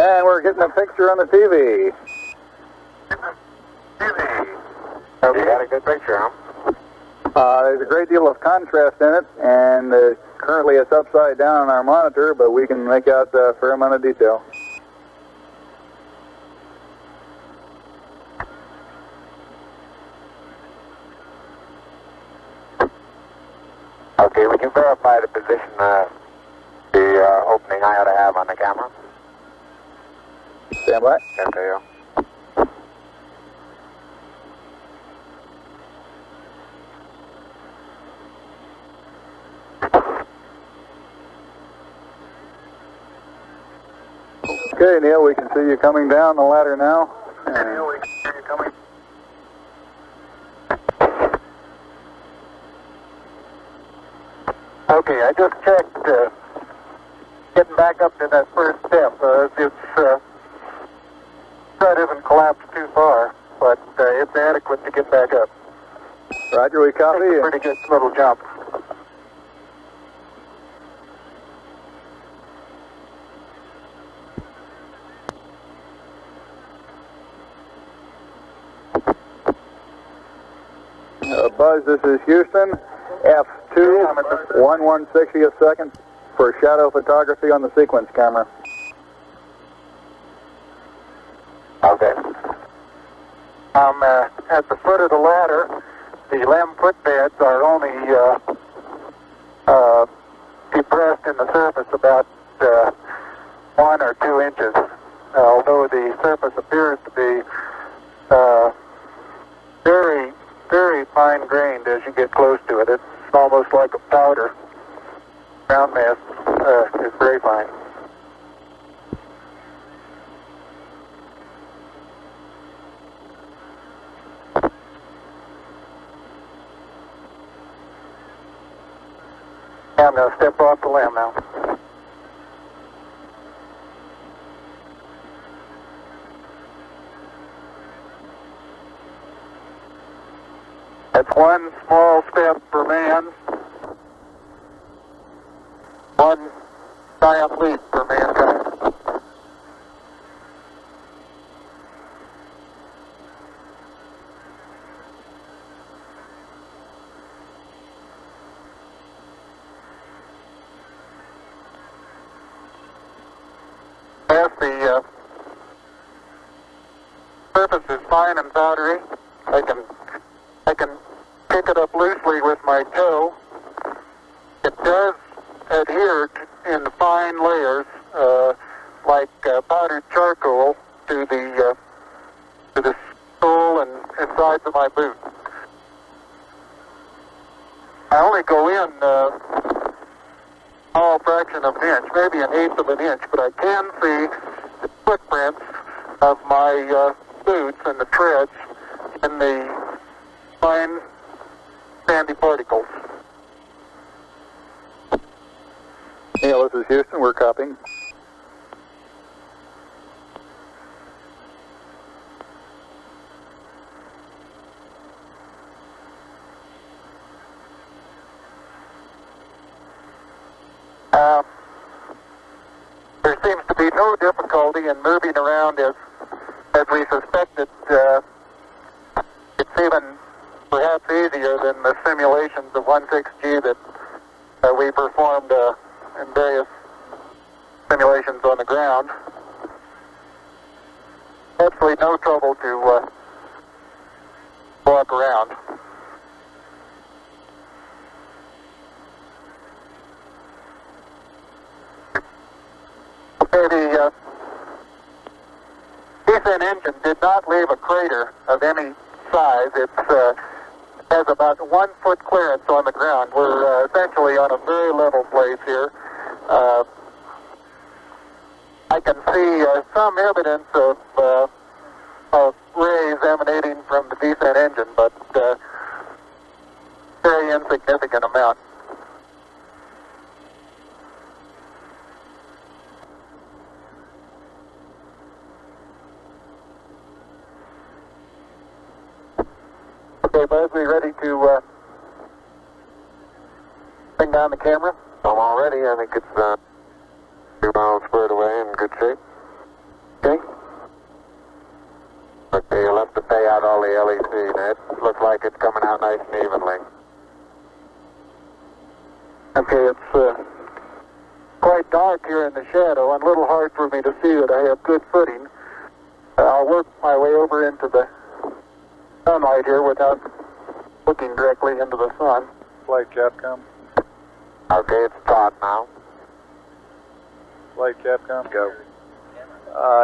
And we're getting a picture on the TV. Okay. You got a good picture, huh? There's a great deal of contrast in it, and currently it's upside down on our monitor, but we can make out a fair amount of detail. Okay, would you verify the position, the opening I ought to have on the camera? Stand by. Yes, I am. Okay, Neil, we can see you coming down the ladder now. Neil, we can see you coming. Okay, I just checked, getting back up to that first step. That isn't collapsed too far, but it's adequate to get back up. Roger, we copy. It's a pretty good little jump. Buzz, this is Houston. F2, 1/160th second for shadow photography on the sequence camera. Okay. I'm at the foot of the ladder. The LEM footbeds are only depressed in the surface about 1 or 2 inches, although the surface appears to be very, very fine-grained as you get close to it. It's almost like a powder. Ground mass is very fine. I'm going to step off the LEM now. That's one small step for man, one giant leap for mankind. As the surface is fine and powdery, I can pick it up loosely with my toe. It does adhere in fine layers, like powdered charcoal, to the sole and sides of my boot. I only go in a small fraction of an inch, maybe an eighth of an inch, but I can see the footprints of my boots and the treads in the fine sandy particles. Neil, this is Houston. We're copying. There seems to be no difficulty in moving around as we suspected. It's even perhaps easier than the simulations of 16G that we performed in various simulations on the ground. Absolutely no trouble to walk around. Okay, the descent engine did not leave a crater of any size. It has about 1 foot clearance on the ground. We're essentially on a very level place here. I can see some evidence of rays emanating from the descent engine, but very insignificant amount. Okay, Buzz, we ready to bring down the camera? I'm all ready. I think it's 2 miles squared away in good shape. You'll have to pay out all the LEC. It looks like it's coming out nice and evenly. Okay, it's quite dark here in the shadow and a little hard for me to see that I have good footing. I'll work my way over into the sunlight here without looking directly into the sun. Flight Capcom. Okay, it's taut now. Flight Capcom. Go.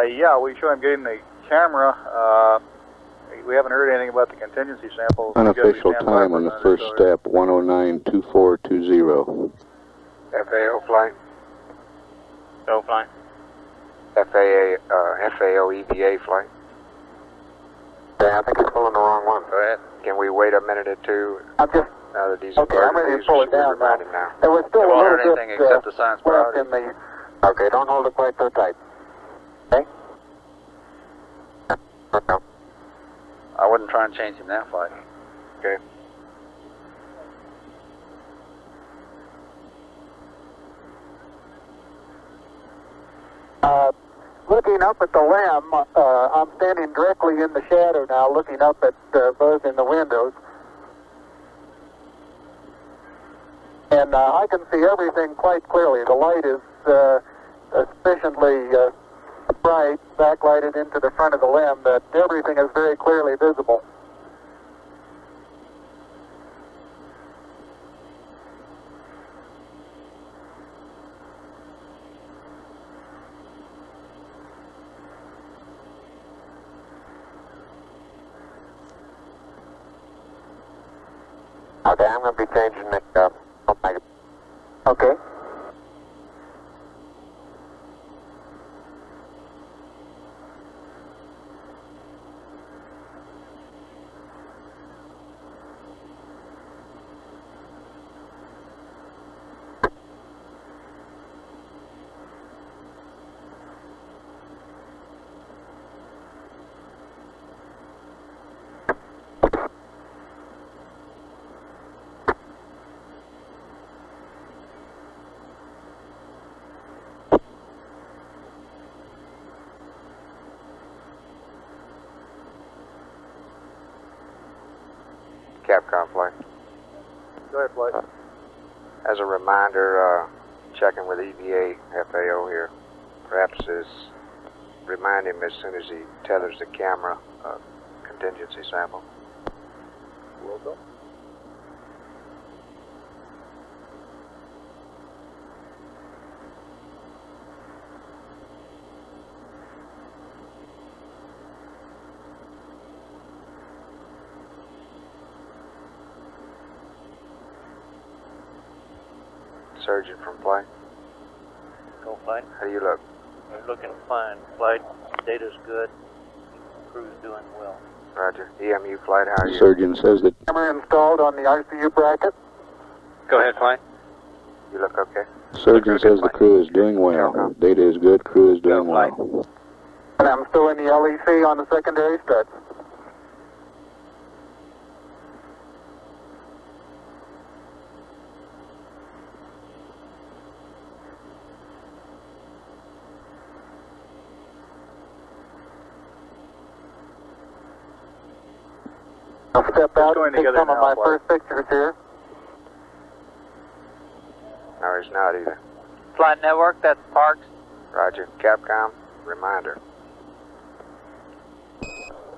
Yeah, we show him getting the camera. We haven't heard anything about the contingency samples. Unofficial time on the first step, 109-2420. FAO flight. Go flying. FAO EVA flight. Yeah, I think I'm pulling the wrong one. Go ahead. Can we wait a minute or two? I'm just... Now that these Okay, I'm ready to pull it down now. There was still It a won't little hurt anything bit except the science left priority. in the... Okay, don't hold it quite so tight. Okay? Okay. I wouldn't try and change him that flight. Okay. Looking up at the limb, I'm standing directly in the shadow now, looking up at Buzz in the windows. And I can see everything quite clearly. The light is sufficiently bright, backlighted into the front of the limb, that everything is very clearly visible. Okay, I'm going to be changing it up. Okay. Capcom flight. Go ahead, flight. As a reminder, checking with EVA FAO here. Perhaps is remind him as soon as he tethers the camera, contingency sample. Will do. Surgeon from flight. Go flight. How do you look? We're looking fine. Flight data's good. Crew's doing well. Roger. EMU flight, how are you? Surgeon says that Camera installed on the ICU bracket. Go ahead, flight. You look okay? surgeon says the crew is doing well. Data is good, crew is doing well. And I'm still in the LEC on the secondary struts. I'll step out and take some of my first pictures here. No, he's not either. Flight network, that's Parks. Roger. Capcom, reminder.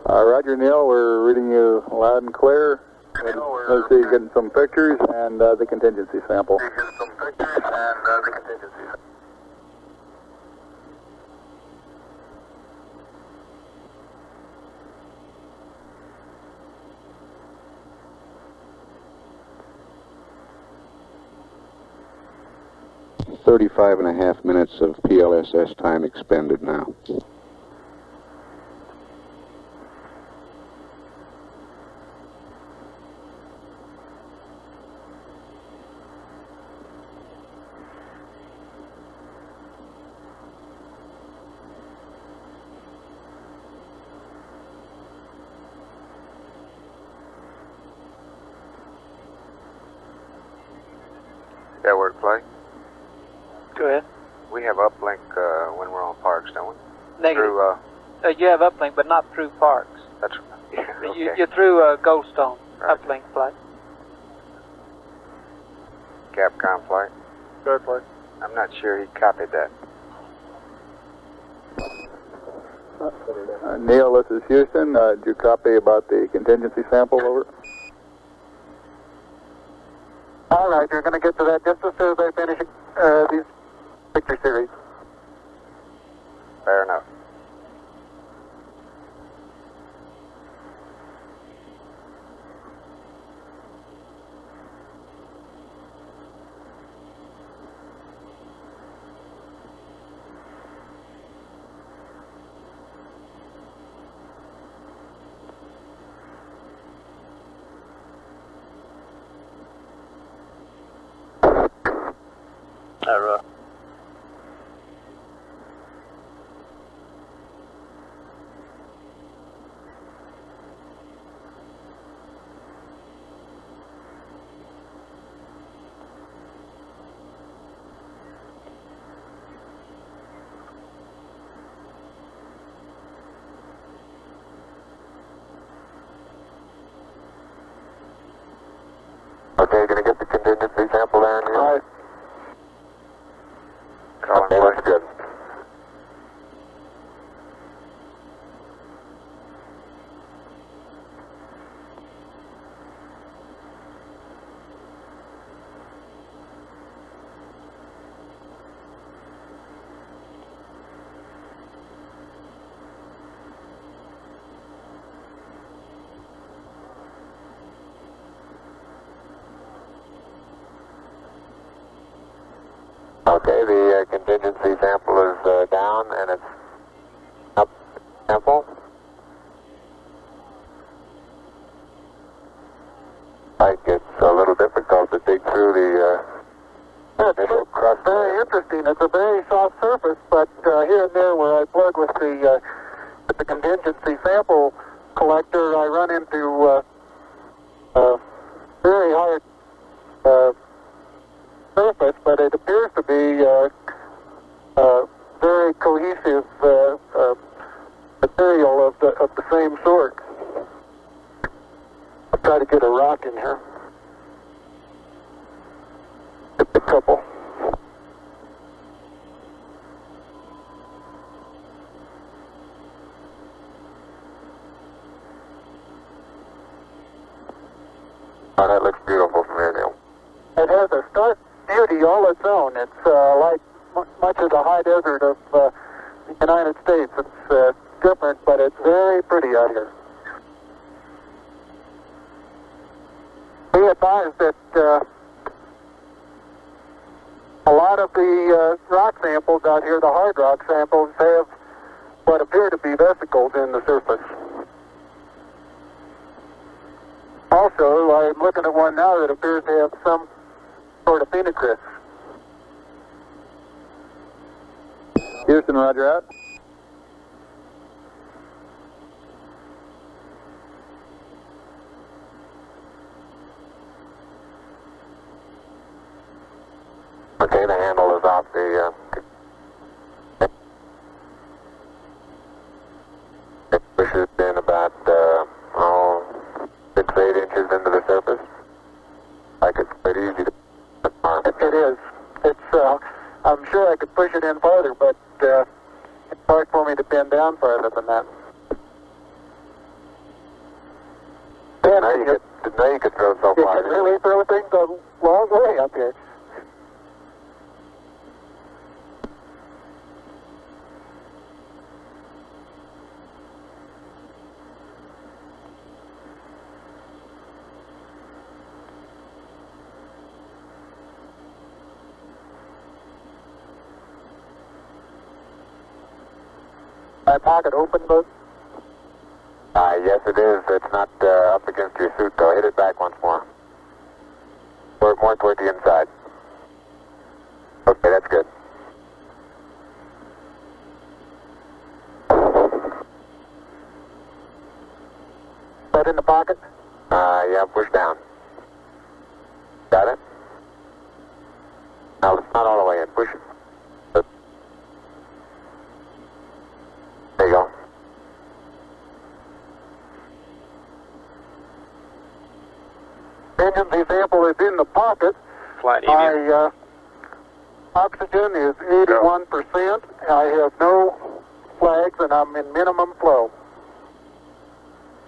Roger, Neil, we're reading you loud and clear. Let's see, getting some pictures and the contingency sample. Thirty-five and a half minutes of PLSS time expended now. That work, play? Go ahead. We have uplink when we're on Parks, don't we? Negative. Through, You have uplink, but not through Parks. That's yeah, okay. You threw a ghost on uplink flight. Capcom flight. Good flight. I'm not sure he copied that. Neil, this is Houston. Did you copy about the contingency sample over? All right, you're going to get to that just as soon as I finish these picture series. Fair enough. Rough. Okay, you're going to get the contingency sample there, Neil? All right. Calling Okay, flight. that's good. Okay, the contingency sample is down and it's up sample. Like it's a little difficult to dig through the initial crust. Very interesting. It's a very soft surface, but here and there where I plug with the contingency sample collector, I run into very hard surface, but it appears to be very cohesive material of the same sort. I'll try to get a rock in here. Just a couple. Oh, that looks beautiful from here, Neil. It has a stark beauty all its own. It's like much of the high desert of the United States. It's different, but it's very pretty out here. Be advised that a lot of the rock samples out here, the hard rock samples, have what appear to be vesicles in the surface. Also, I'm looking at one now that appears to have some sort of phenocryst. Houston, roger out. Okay, the handle is off the it pushes in about 6 to 8 inches into the surface. Like it's quite easy to It is. It's I'm sure I could push it in farther, but it's hard for me to bend down farther than that. Now you could throw so far. You can really throw things a long way up here. My pocket open, bud? Yes, it is. It's not up against your suit, though. Hit it back once more. More toward the inside. Okay, that's good. That in the pocket? Yeah, push down. Got it? No, it's not all the way in. Push it. There you go. emergency sample is in the pocket. Flight My oxygen is 81%. I have no flags, and I'm in minimum flow.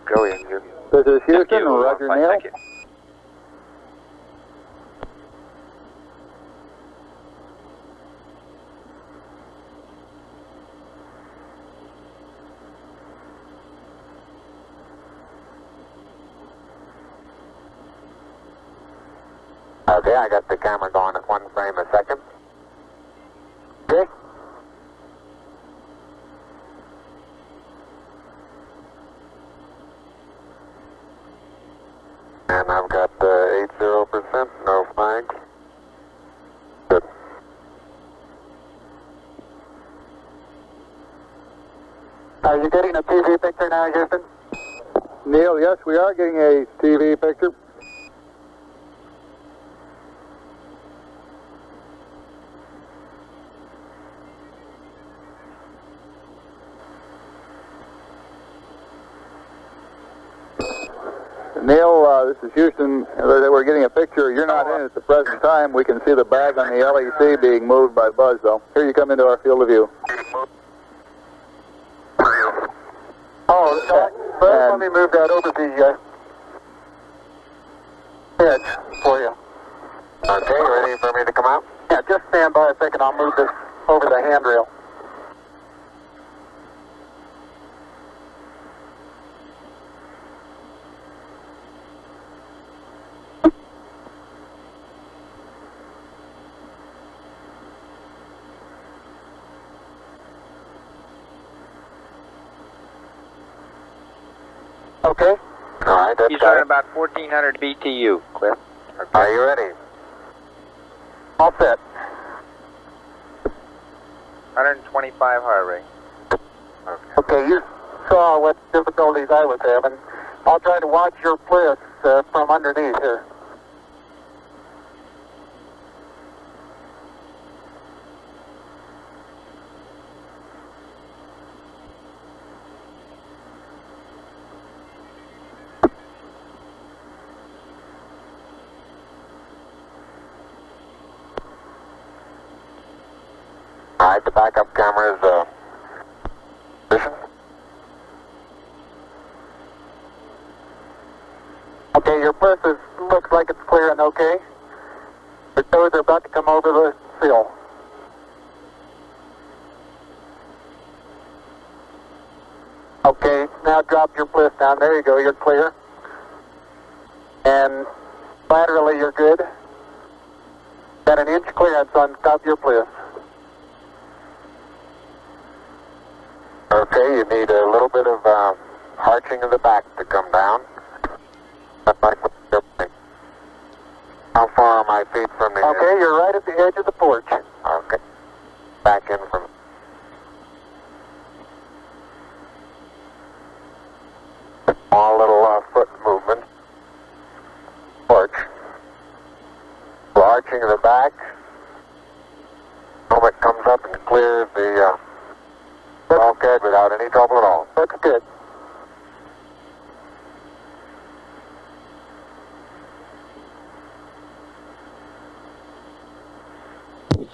Go engine. This is Houston, Roger Neil. Okay, I got the camera going at 1 frame a second. Okay. And I've got 80%, no flags. Good. Are you getting a TV picture now, Houston? Neil, yes, we are getting a TV picture. Neil, this is Houston. We're getting a picture. You're not in at the present time. We can see the bag on the LEC being moved by Buzz, though. Here you come into our field of view. Oh, let me move that over the edge for you. Okay, ready for me to come out? Yeah, just stand by a second. I'll move this over the handrail. Okay. All right, that's He's got running it. about 1,400 BTU, Cliff. Okay. Are you ready? All set. 125 heart rate. Okay. Okay, you saw what difficulties I was having. I'll try to watch your bliss from underneath here. All right, the backup camera is position. Okay, your bliss looks like it's clear and okay. The toes are about to come over the sill. Okay, now drop your bliss down. There you go, you're clear. And laterally you're good. Got an inch clearance on top of your bliss. Okay, you need a little bit of arching of the back to come down. How far are my feet from the Okay, you're right at the edge of the porch. Okay. Back in from... Small little foot movement. Porch. Arching of the back. Moment comes up and clears the bulkhead without any trouble at all. Looks good. –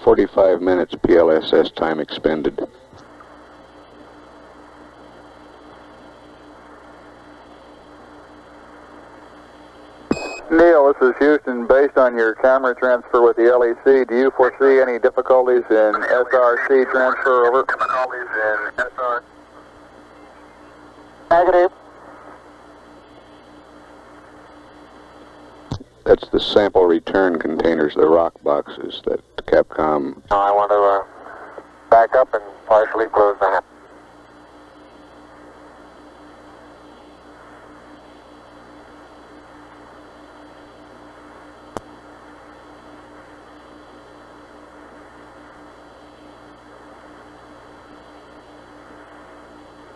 45 minutes PLSS time expended. Neil, this is Houston. Based on your camera transfer with the LEC, do you foresee any difficulties in SRC transfer over? Negative. That's the sample return containers, the rock boxes that Capcom... Now I want to back up and partially close the hatch.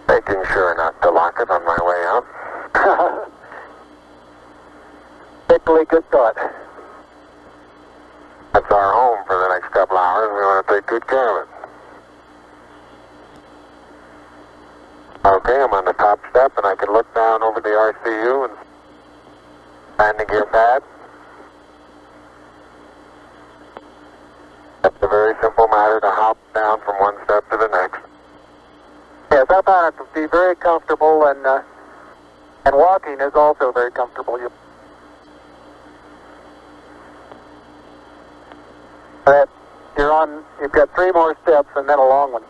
Making sure not to lock it on my way out. Particularly good thought. That's our home for the next couple hours. We want to take good care of it. Okay, I'm on the top step and I can look down over the RCU and landing gear pad. matter to hop down from one step to the next. Yes, I found it to be very comfortable, and walking is also very comfortable. You've got 3 more steps and then a long one.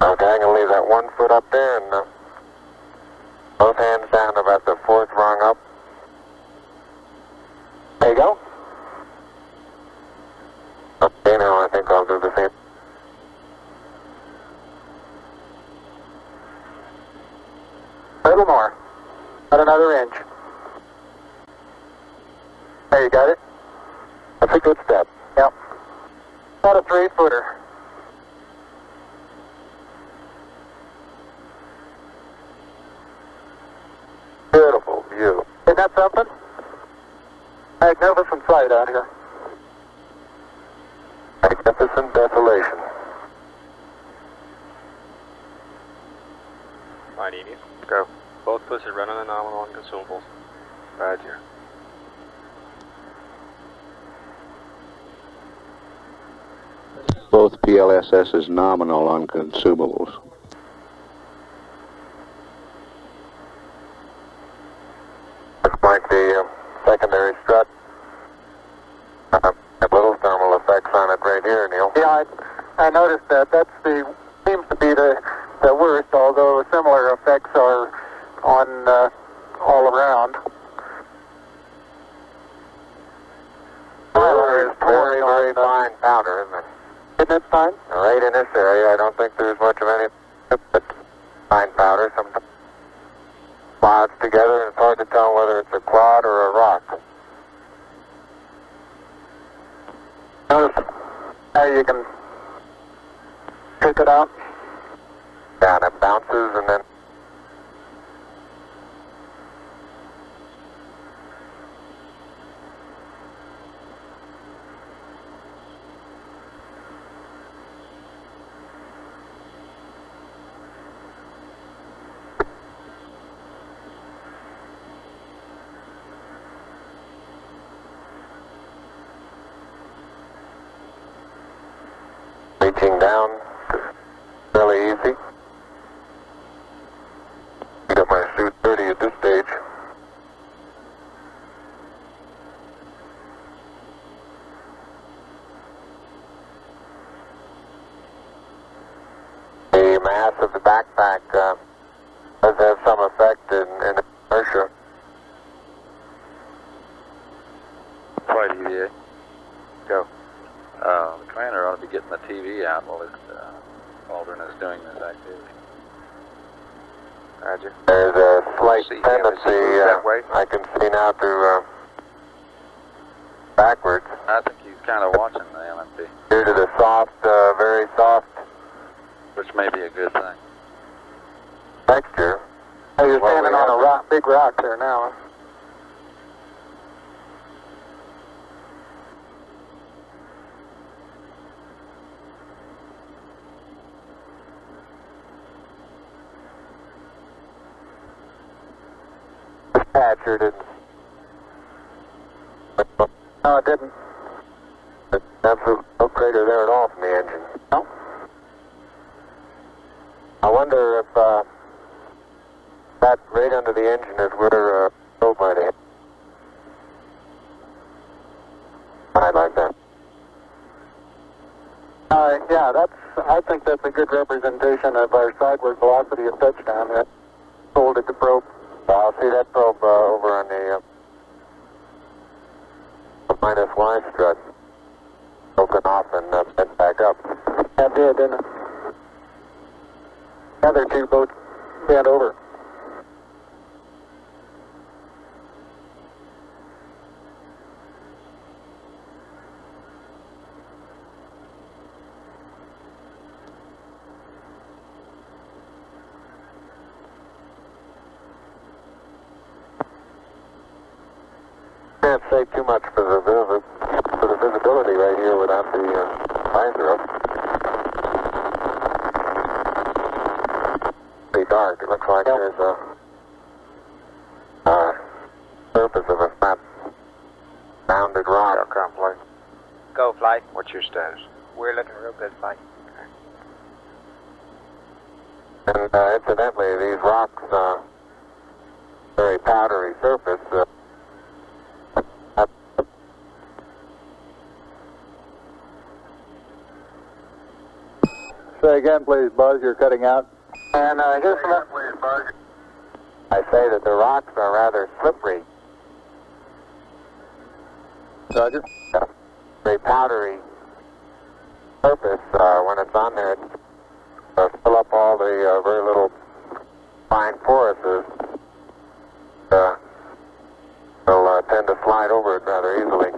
Okay, I'm going to leave that 1 foot up there and both hands down about the 4th rung up. There you go. Okay, now I think I'll do the same. A little more. About another inch. There, you got it? That's a good step. Yep. About a 3-footer. Beautiful view. Isn't that something? Magnificent sight out here. Magnificent desolation. Fine, Edie. Go. Both push it right on the nominal on consumables. Roger. Both PLSS is nominal on consumables. Looks like the secondary strut. Have little thermal effects on it right here, Neil. Yeah, I noticed that. Seems to be the worst, although similar effects are on all around. Very, very fine powder, isn't it? Isn't it fine? Right in this area, I don't think there's much of any but fine powder. Some clouds together, and it's hard to tell whether it's a clod or a rock. Notice how you can pick it out. Yeah, and it bounces and then reaching down, fairly easy. Got my suit dirty at this stage. The mass of the backpack does have some effect in inertia. Flight EVA. Go. The commander ought to be getting the TV out while Aldrin is doing this activity. Roger. There's a slight See, tendency, that way. I can see now to backwards I think he's kind of watching the LMP, due to the soft, very soft which may be a good thing. texture. Hey, you're Well, standing we on have a rock, big rock there now. This patcher didn't. No, it didn't. Absolute no crater there at all from the engine. No. I wonder if that right under the engine is where probe might hit. I'd like that. Yeah, I think that's a good representation of our sideward velocity of touchdown. That folded the probe. I'll see that probe over on the minus Y strut. Broken off and bent back up. That did, didn't it? The other two both bent over. Can't say too much for the visibility right here without the visor up. dark. It looks like there's a surface of a flat rounded rock. Complete. Go, flight. What's your status? We're looking real good, flight. And incidentally, these rocks, very powdery surface. Say again, please, Buzz. You're cutting out. And here's some. I say that the rocks are rather slippery. Roger. Very powdery surface. When it's on there, it fill up all the very little fine porises. They'll tend to slide over it rather easily.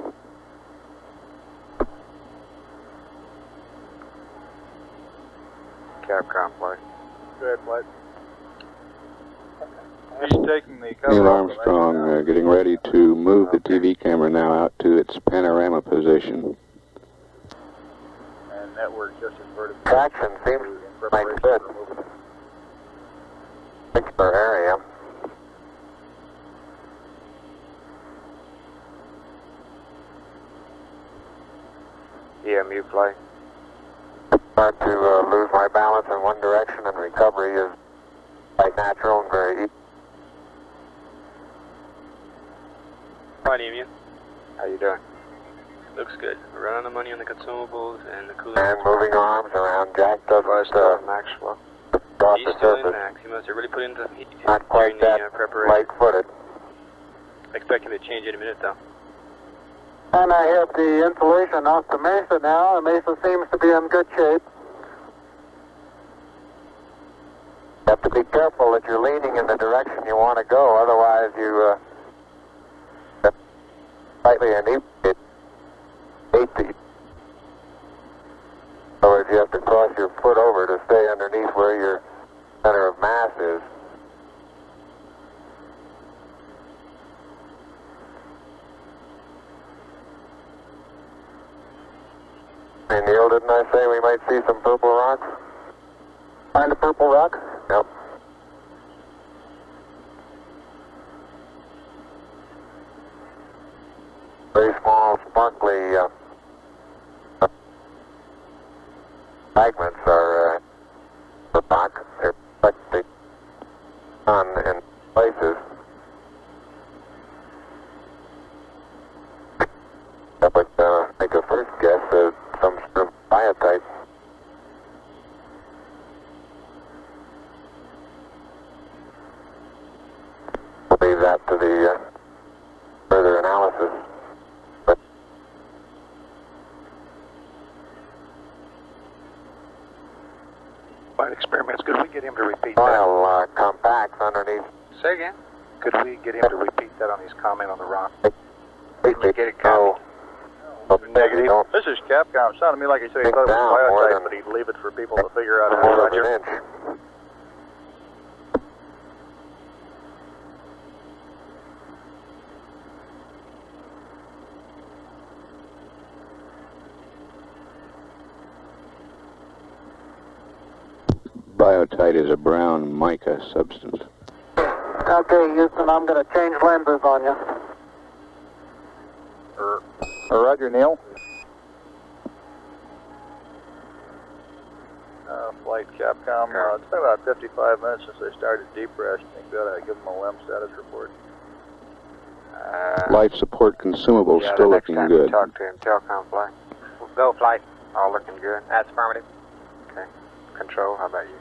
Capcom flight. Good, flight. He's taking the cover Neil off the Armstrong getting ready to move the TV camera now out to its panorama position. and network just inverted. Traction seems like good. Particular area. EMU flight. Start to lose my balance in one direction, and recovery is quite natural and very easy. Fine, EMU. How you doing? Looks good. We're running the money on the consumables and the cooling. And moving arms around. Jack doesn't max flow. Drop He's the still in surface. max. He must have really put into Not quite during that the preparation. light-footed. Expecting to change in a minute, though. And I have the insulation off the Mesa now. The Mesa seems to be in good shape. You have to be careful that you're leaning in the direction you want to go, otherwise you slightly inebriate. So you have to cross your foot over to stay underneath where your center of mass is. Hey Neil, didn't I say we might see some purple rocks? Find a purple rock? Yep. Very small, sparkly fragments are rock. They're reflecting sun in places. I would make a first guess at some sort of biotite. We'll leave that to the further analysis. But Flight experiments. Could we get him to repeat that? soil compacts underneath. Say again? Could we get him to repeat that on his comment on the rock? Completely Get it go. Negative. Don't This is Capcom. It sounded to me like he said he Think thought it down more was biotite, than- but he'd leave it for people to figure out. more than Roger. an inch. Biotite is a brown mica substance. Okay, Houston, I'm going to change lenses on you. Roger, Neil. Flight Capcom. It's been about 55 minutes since they started deep rest. I think we ought to give them a LEM status report. Life support consumables still looking good. Talk to him. Telcom flight. Go, flight. All looking good. That's affirmative. Okay. Control, how about you?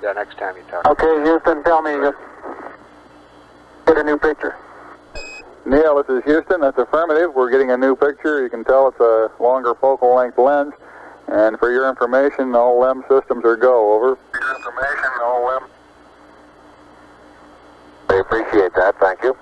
Yeah, next time you talk. Okay, Houston, tell me, get a new picture. Neil, this is Houston. That's affirmative. We're getting a new picture. You can tell it's a longer focal length lens. And for your information, all LEM systems are go. Over. For your information, all LEM. I appreciate that. Thank you.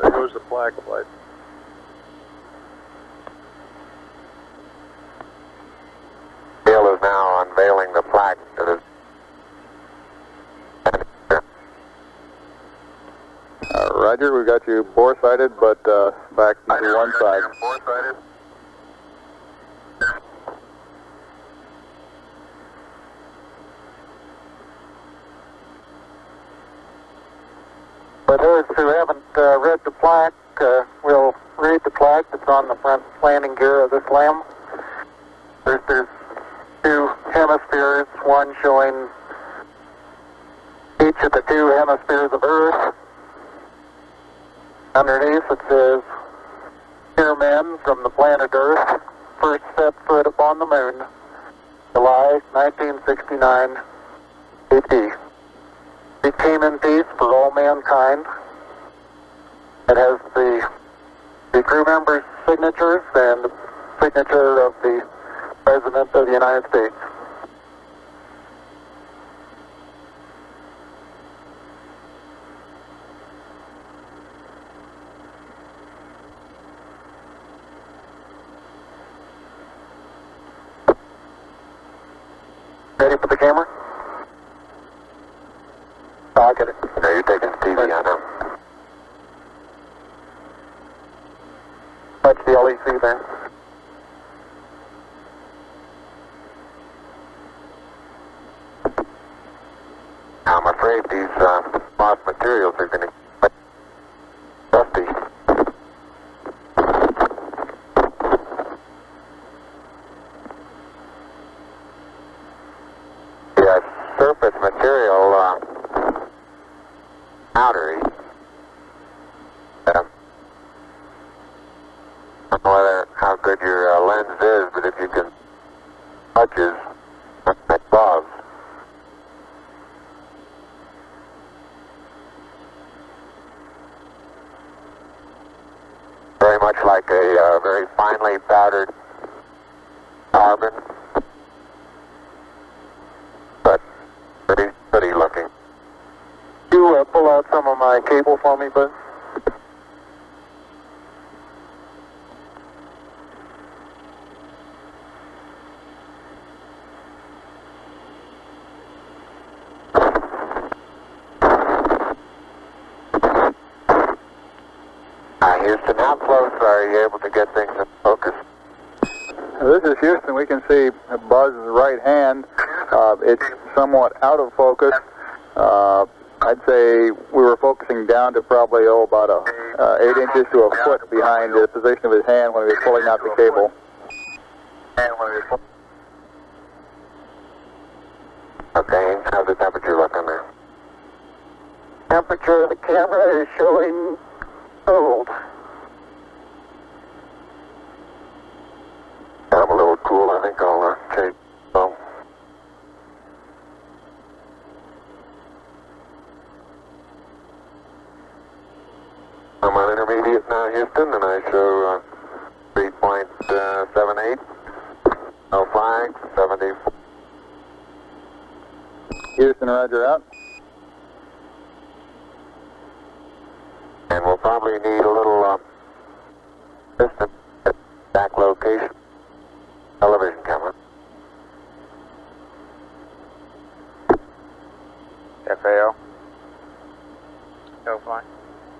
There goes the flag, Flight. Bill is now unveiling the plaque that is. Roger, we got you bore-sighted, but back to one side. For those who haven't read the plaque, we'll read the plaque that's on the front landing gear of this LEM. There's two hemispheres, one showing each of the two hemispheres of Earth. Underneath it says, "Here men from the planet Earth first set foot upon the moon, July 1969 AD. It came in peace for all mankind." It has the crew members' signatures and the signature of the President of the United States. Ready for the camera? I'll get it. Okay, you're taking the TV on now. Touch the LEC there. I'm afraid these lost materials are going to get dusty. The surface material powdery. I don't know how good your lens is, but if you can touches above. Very much like a very finely powdered carbon, but pretty looking. You pull out some of my cable for me, bud? Houston, how close are you able to get things in focus? This is Houston. We can see Buzz's right hand. It's somewhat out of focus. I'd say we were focusing down to probably about 8 inches to a foot behind the position of his hand when he was pulling out the cable. Okay, how's the temperature looking there? Temperature of the camera is showing cold. I'm a little cool. I think I'll change. So. I'm on intermediate now, Houston, and I show 3.78. No flags, 74. Houston, roger out. And we'll probably need a little distance at back location. Television camera. FAO. Go fly.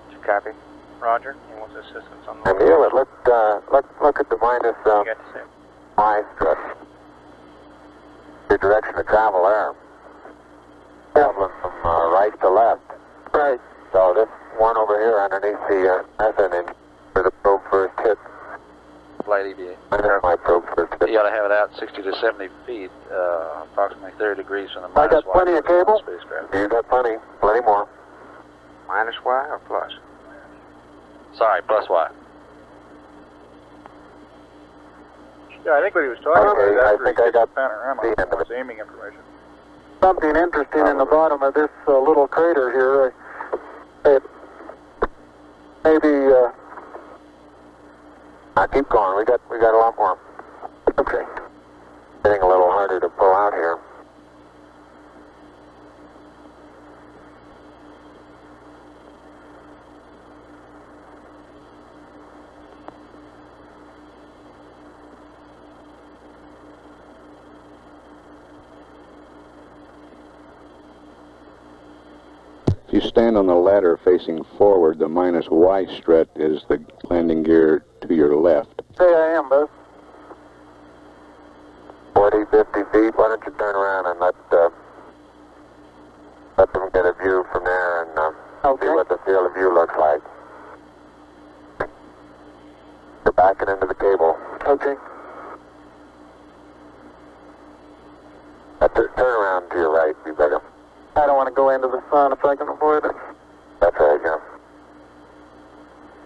Did you copy? Roger. And what's the assistance on the And Neil, look at the minus you got to say? Y strip. Your direction of travel there. Traveling from right to left. Right. So this one over here underneath the methane engine where the probe first hit. Flight EVA. Under my probe first hit. You ought to have it out 60 to 70 feet, approximately 30 degrees from the I minus got plenty Y of cable. spacecraft. You got plenty more. Minus Y or plus? Sorry, plus Y. Yeah, I think what he was talking Okay, about I after he think I gets got the panorama the end of was it. aiming information. Something interesting in the bottom of this little crater here. It maybe. Keep going. We got a lot more. Okay. Getting a little harder to pull out here. you stand on the ladder facing forward, the minus Y strut is the landing gear to your left. Say I am, Buzz. 40, 50 feet. Why don't you turn around and let them get a view from there and see what the field of view looks like. You're backing into the cable. Okay. Turn around to your right, you better. I don't want to go into the sun if I can avoid it. That's right, yeah.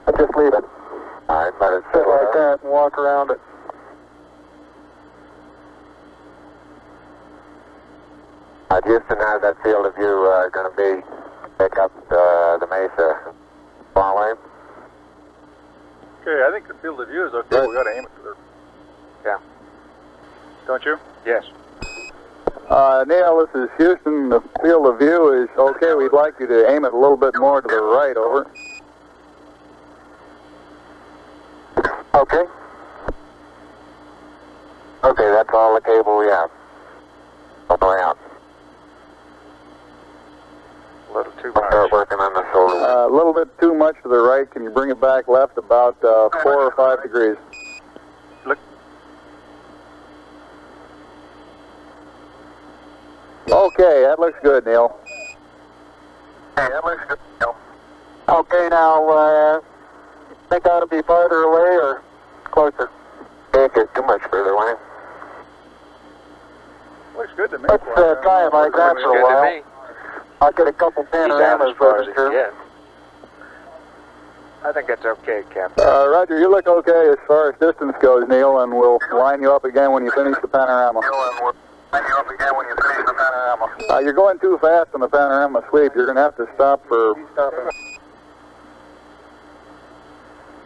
I'll just leave it. All right, let it Sit sit like that and walk around it. Houston, how's that field of view going to be? Pick up the mesa far away? Okay, I think the field of view is okay. We got to aim it to the... Yeah. Don't you? Yes. Neil, this is Houston. The field of view is okay. We'd like you to aim it a little bit more to the right, over. Okay. Okay, that's all the cable we have. All the way out. A little too We'll start much. working on the shoulder. A little bit too much to the right. Can you bring it back left about 4 or 5 degrees? Look. Okay, that looks good, Neil. Hey, that looks good. Okay, now, think I ought to be farther away or closer? Can't get too much further away. Looks good to me. Let's try it like that Looks for a good to while. me. I'll get a couple Be down panoramas as far as it registered. can get. I think that's okay, Captain. Roger, you look okay as far as distance goes, Neil, and we'll line you up again when you finish the panorama. You're going too fast on the panorama sweep. You're going to have to stop for...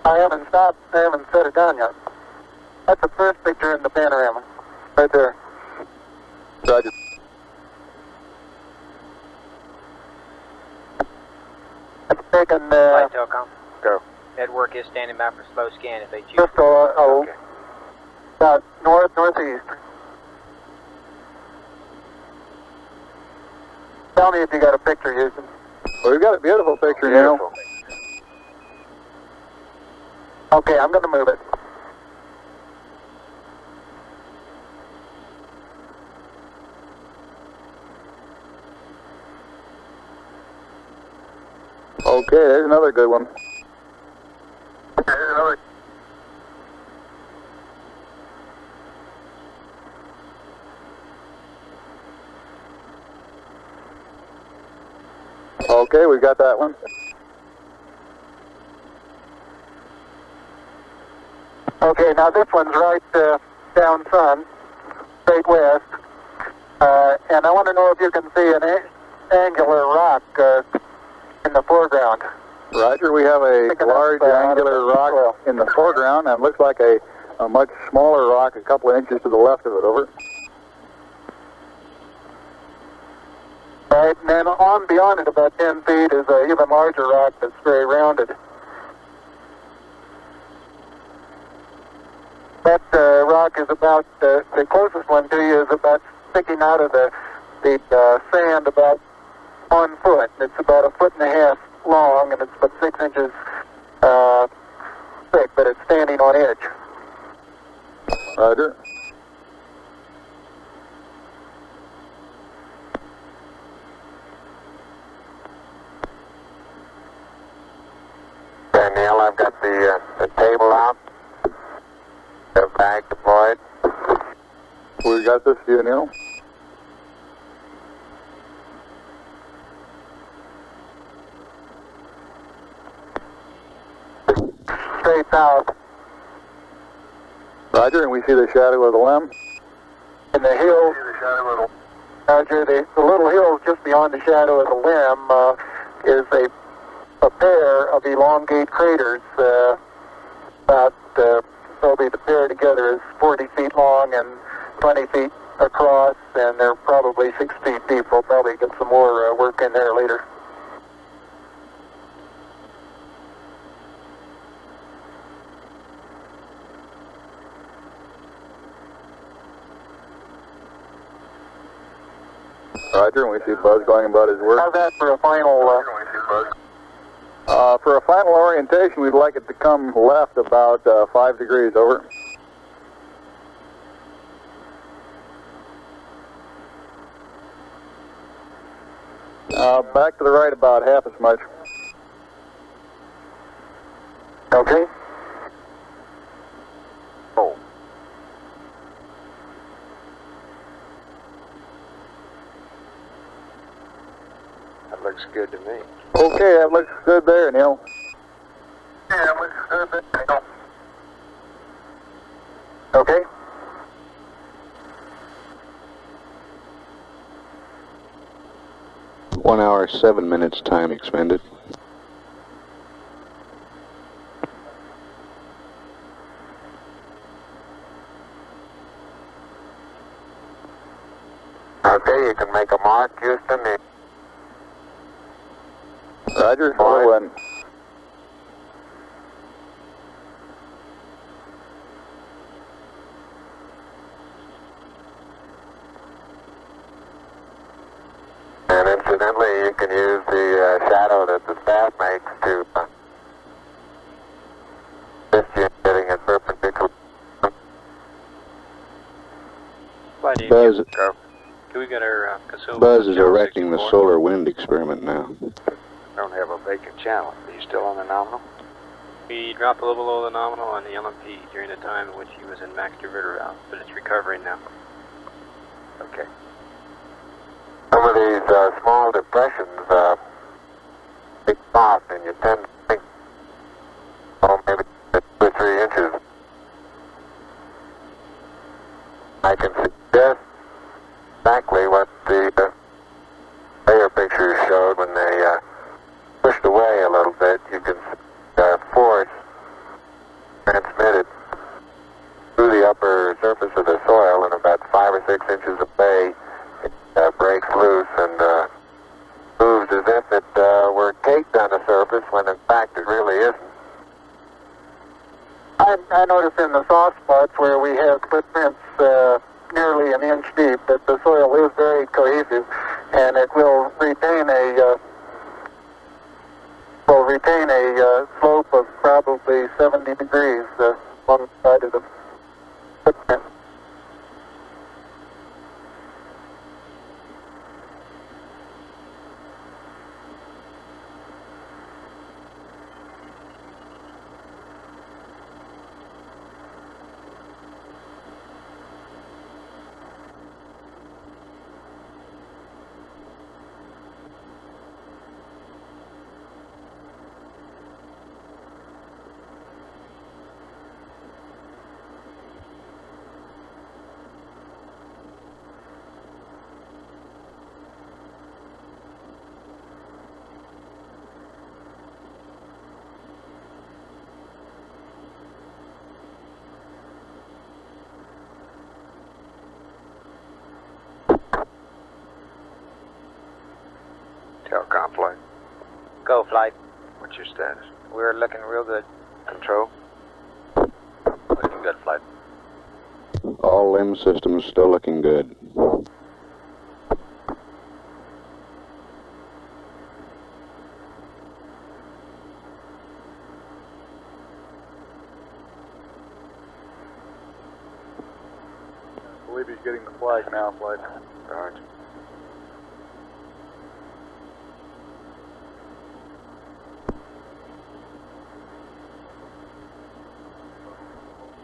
I haven't stopped. I haven't set it down yet. That's the first picture in the panorama. Right there. Roger. It's taken Flight Telcom. Go. Network is standing by for slow scan if they choose. just about northeast. Tell me if you got a picture, Houston. Well, we've got a beautiful picture, Neil. Beautiful. Okay, I'm going to move it. Okay, there's another good one. Okay, we got that one. Okay, now this one's right down sun, straight west. And I want to know if you can see an angular rock in the foreground. Roger, we have a large angular rock in the foreground, and it looks like a much smaller rock a couple of inches to the left of it, over. Right, and then on beyond it about 10 feet is an even larger rock that's very rounded. That rock is about, the closest one to you is about sticking out of the sand about 1 foot. It's about 1.5 feet long, and it's about 6 inches thick, but it's standing on edge. Roger. Okay, Neil, I've got the table out. The bag deployed. We got this view, Neil. Straight south. Roger, and we see the shadow of the limb. In the hills, Roger, the little hill just beyond the shadow of the limb is a pair of elongate craters. Probably the pair together is 40 feet long and 20 feet across, and they're probably 6 feet deep. We'll probably get some more work in there later. Roger, and we see Buzz going about his work. How's that for a final For a final orientation, we'd like it to come left about 5 degrees, over. Back to the right about half as much. Okay. Oh. That looks good to me. Okay, that looks good there, Neil. Yeah, that looks good there. Okay. One hour, 7 minutes time expended. Okay, you can make a mark, Houston. Roger, hello, and And incidentally, you can use the shadow that the staff makes to assist you in getting it perpendicular. Buzz, Can we get our consumables? Buzz is channel erecting the 64? solar wind experiment now. I don't have a vacant channel. Are you still on the nominal? We dropped a little below the nominal on the LMP during the time in which he was in max diverter valve, but it's recovering now. Okay. Some of these small depressions big off, and you tend to think, oh, maybe 2 or 3 inches. I can suggest exactly what the layer pictures showed when they pushed away a little bit. You can see force transmitted through the upper surface of the soil, and about 5 or 6 inches away, it breaks loose and moves as if it were caked on the surface, when in fact it really isn't. I notice in the soft spots where we have footprints nearly an inch deep that the soil is very cohesive, and it will retain a slope of probably 70 degrees on the side of the footprint. Telcom flight. Go, flight. What's your status? We're looking real good. Control? Looking good, flight. All limb systems still looking good. I believe he's getting the flag now, flight. Roger.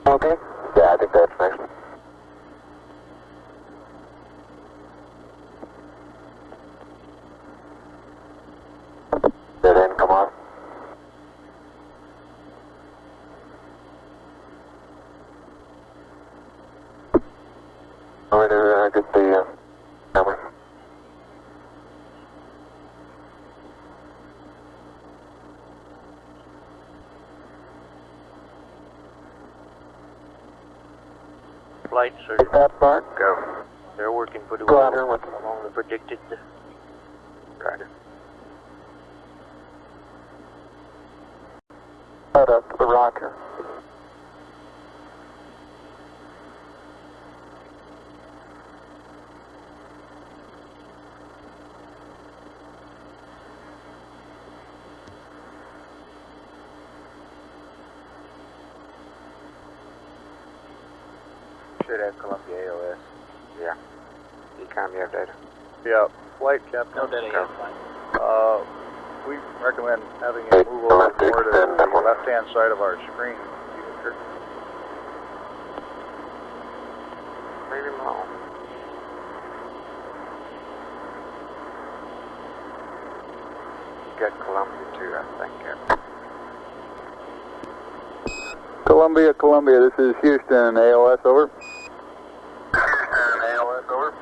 Okay. Yeah, I think that's next. Did it come on? All right, I get the camera. Flight, sir. That part. Go. They're working pretty Go well out here with along the predicted. Roger. right up to the rocker. should have Columbia AOS. Yeah. Ecom, you have data? Yeah, flight captain. No data yet, fine. We recommend having it move over more to the left-hand side of our screen. Leave him alone. Get Columbia too, I think. Columbia, Columbia, this is Houston, AOS, over. Houston, AOS, over.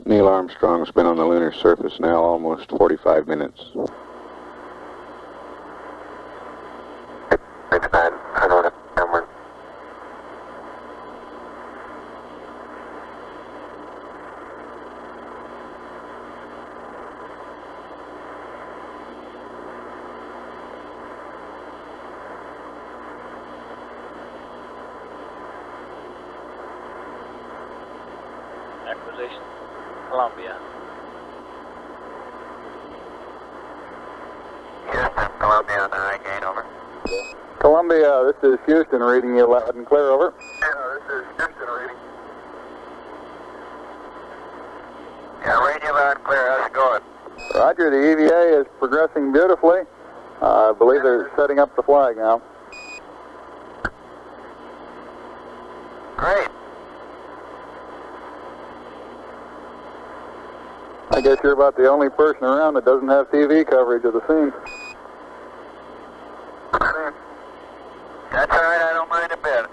Neil Armstrong's been on the lunar surface now almost 45 minutes. It's bad. I don't know. Acquisition, Columbia. Houston, Columbia on the high gain, over. Columbia, this is Houston, reading you loud and clear, over. Yeah, this is Houston reading. Yeah, reading you loud and clear. How's it going? Roger, the EVA is progressing beautifully. I believe they're setting up the flag now. Great. I guess you're about the only person around that doesn't have TV coverage of the scene. That's all right, I don't mind a bit.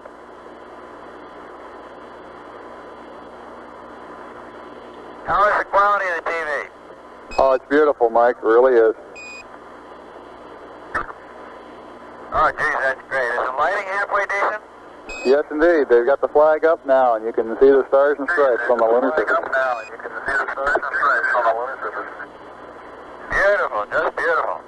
How is the quality of the TV? Oh, it's beautiful, Mike. It really is. Oh, geez, that's great. Is the lighting halfway decent? Yes, indeed. They've got the flag up now, and you can see the stars and stripes on the lunar Flag surface. up now, and you can see the stars and stripes on the lunar surface. Beautiful, just beautiful.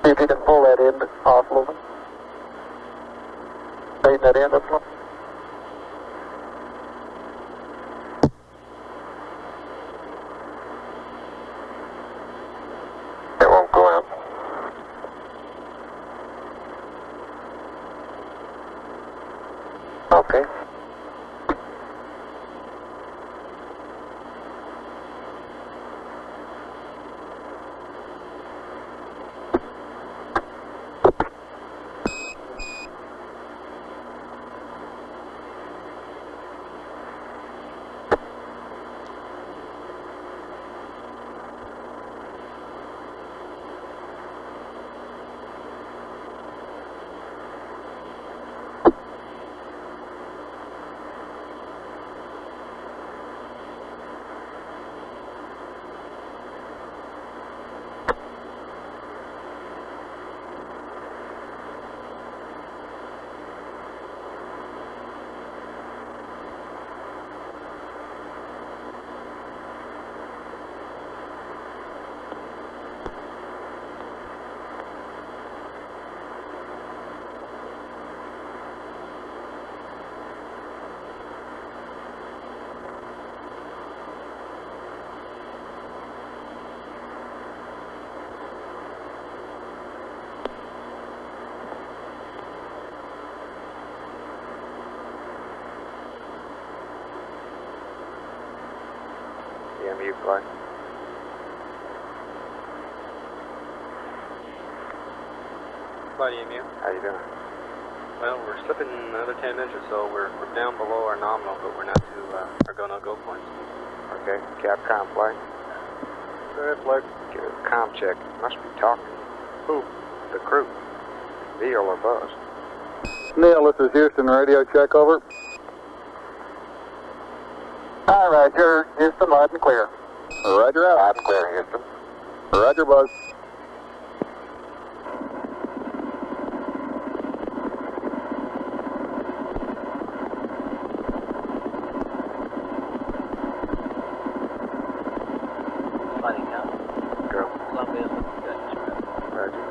See if you can pull that end off a little bit. Straighten that end up a little. It won't go out. Okay. EMU flight. Flight EMU. How you doing? Well, we're slipping another 10 minutes or so. We're down below our nominal, but we're not to our go-no-go points. Okay. Capcom flight. Good, flight. Give it a comm check. Must be talking. Who? The crew. Neil or Buzz. Neil, this is Houston, radio check, over. All right, you're Houston, loud and clear. Roger out. That's clear, Houston. Roger, Buzz. Flighting now. Go. Columbia. Good. Roger.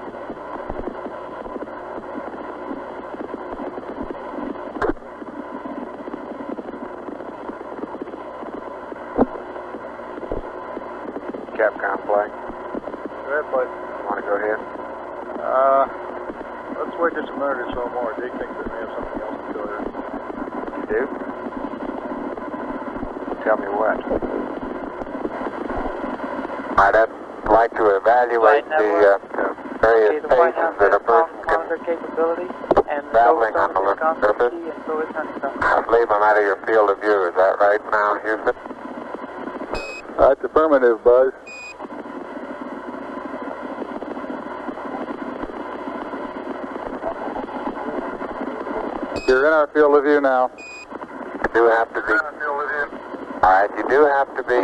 Capcom flag. Go ahead, bud. Want to go ahead? Let's wait just a minute or so more. Jake thinks that may have something else to go here. You do? Tell me what. I'd like to evaluate the various paces that a person can traveling on the lunar surface. I believe I'm out of your field of view. Is that right now, Houston? That's affirmative, Buzz. You're in our field of view now. You do have to be. All right, you do have to be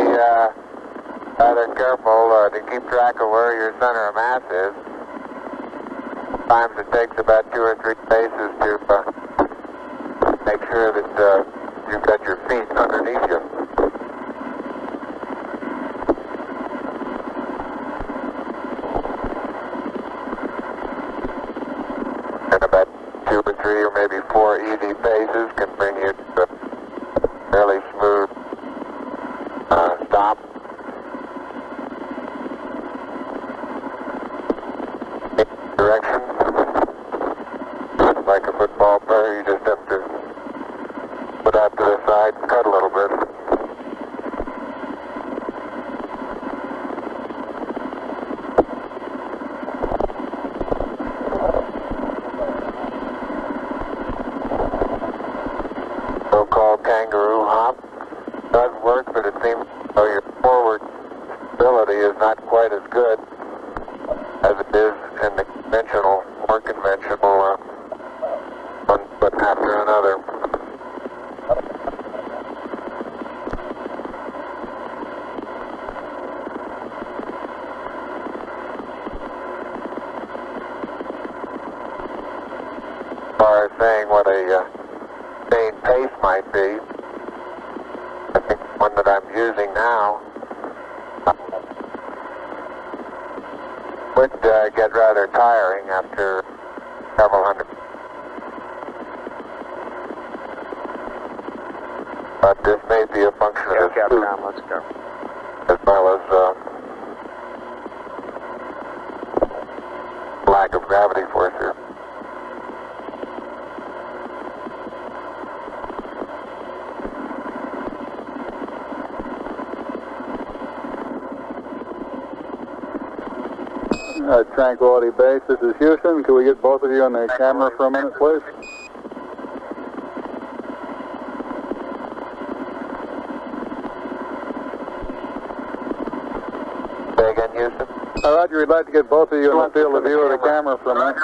rather careful to keep track of where your center of mass is. Sometimes it takes about 2 or 3 paces to make sure that you've got your feet underneath you. And about 2 or 3 or maybe 4 easy paces can bring you to a fairly smooth stop. Direction. Like a football player, you just have to put out to the side and cut a little bit. So-called kangaroo hop does work, but it seems though your forward stability is not quite as good as it is in the conventional, more conventional one foot after another. As far as saying what a sustained pace might be, I think the one that I'm using now would get rather tiring after several hundred. But this may be a function Yeah, of the suit, Capcom, let's go. as well as lack of gravity force here. Tranquility Base, this is Houston. Could we get both of you on the camera for a minute, please? Say again, Houston? Roger, we'd like to get both of you in the field of view of the camera for a minute.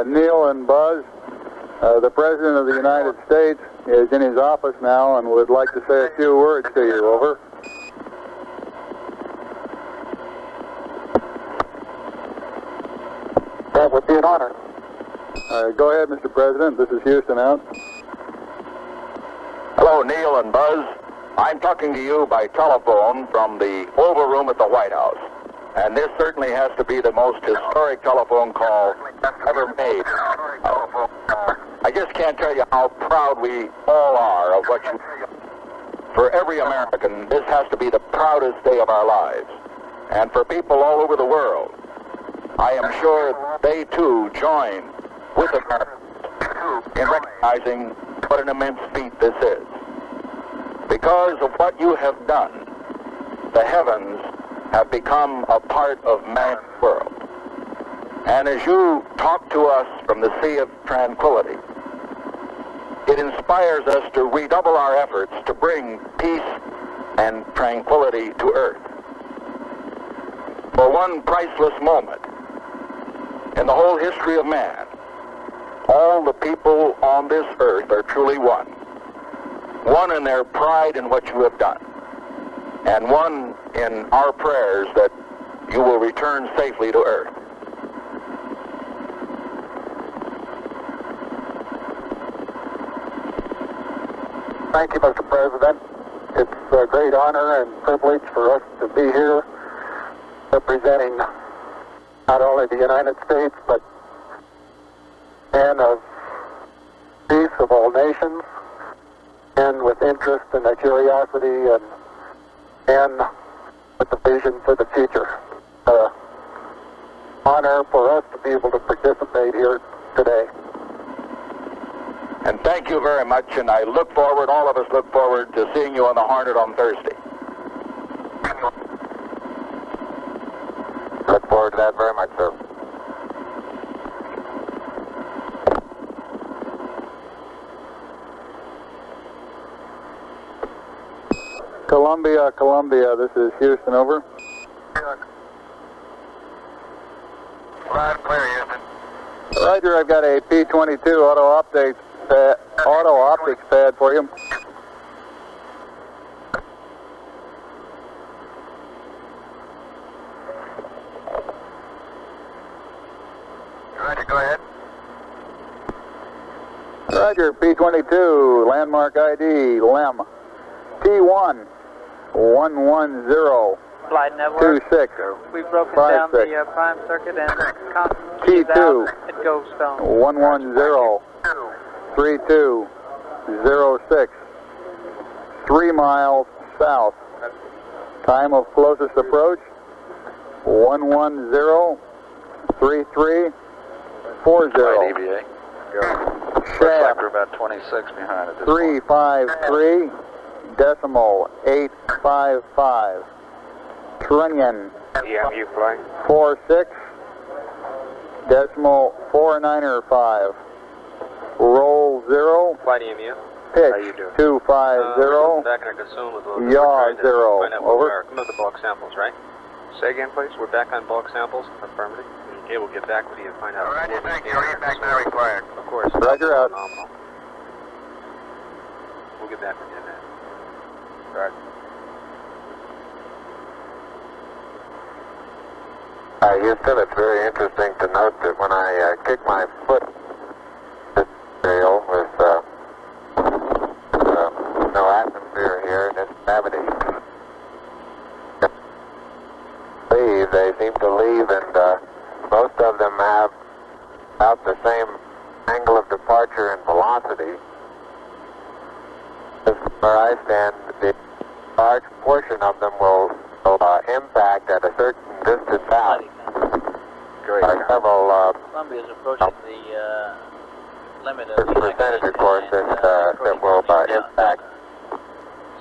Neil and Buzz, the President of the United States is in his office now and would like to say a few words to you. Over. That would be an honor. Go ahead, Mr. President. This is Houston out. Hello, Neil and Buzz. I'm talking to you by telephone from the Oval Room at the White House. And this certainly has to be the most historic telephone call ever made. I just can't tell you how proud we all are of what you do. For every American, this has to be the proudest day of our lives. And for people all over the world, I am sure they too join with Americans in recognizing what an immense feat this is. Because of what you have done, the heavens have become a part of man's world. And as you talk to us from the Sea of Tranquility, it inspires us to redouble our efforts to bring peace and tranquility to Earth. For one priceless moment in the whole history of man, all the people on this earth are truly one. one in their pride in what you have done, and one in our prayers that you will return safely to Earth. Thank you, Mr. President. It's a great honor and privilege for us to be here representing not only the United States, but men of peace of all nations, and with interest and a curiosity and with the vision for the future. Honor for us to be able to participate here today. And thank you very much, and I look forward, all of us look forward to seeing you on the Hornet on Thursday. Look forward to that very much, sir. Columbia, Columbia, this is Houston, over. Loud and clear, Houston. Roger, I've got a P-22 auto optics pad for you. Roger, go ahead. Roger, P-22, landmark ID, LEM, T1, 110, Flight network. 26, We've broken 5, down 6. the prime circuit and T2, at Ghost 110, 3206, 3 miles south. Time of closest approach, 1103340. Flight EVA. Go. Looks like Shaft we're about 26 behind at this 353 decimal 855. Trunnion EMU flight. 46 decimal 495. Roll 0. Flight EMU. Pitch How you doing? 250. Back in our consume with a little Yaw, trying to 0. find out what we Over. are. Come up with bulk samples, right? Say again, please. We're back on bulk samples. Affirmative. Okay, we'll get back with you and find out. Roger, thank you. Feedback now required. Of course. Roger, out. Phenomenal. We'll get back with you, man. Right. Houston, it's very interesting to note that when I kick my foot this material with no atmosphere here and it's gravity, they seem to leave, and most of them have about the same angle of departure and velocity. As where I stand, the large portion of them will impact at a certain distance out. Great. Several Columbia's approaching the limit of the percentage, of course, that will impact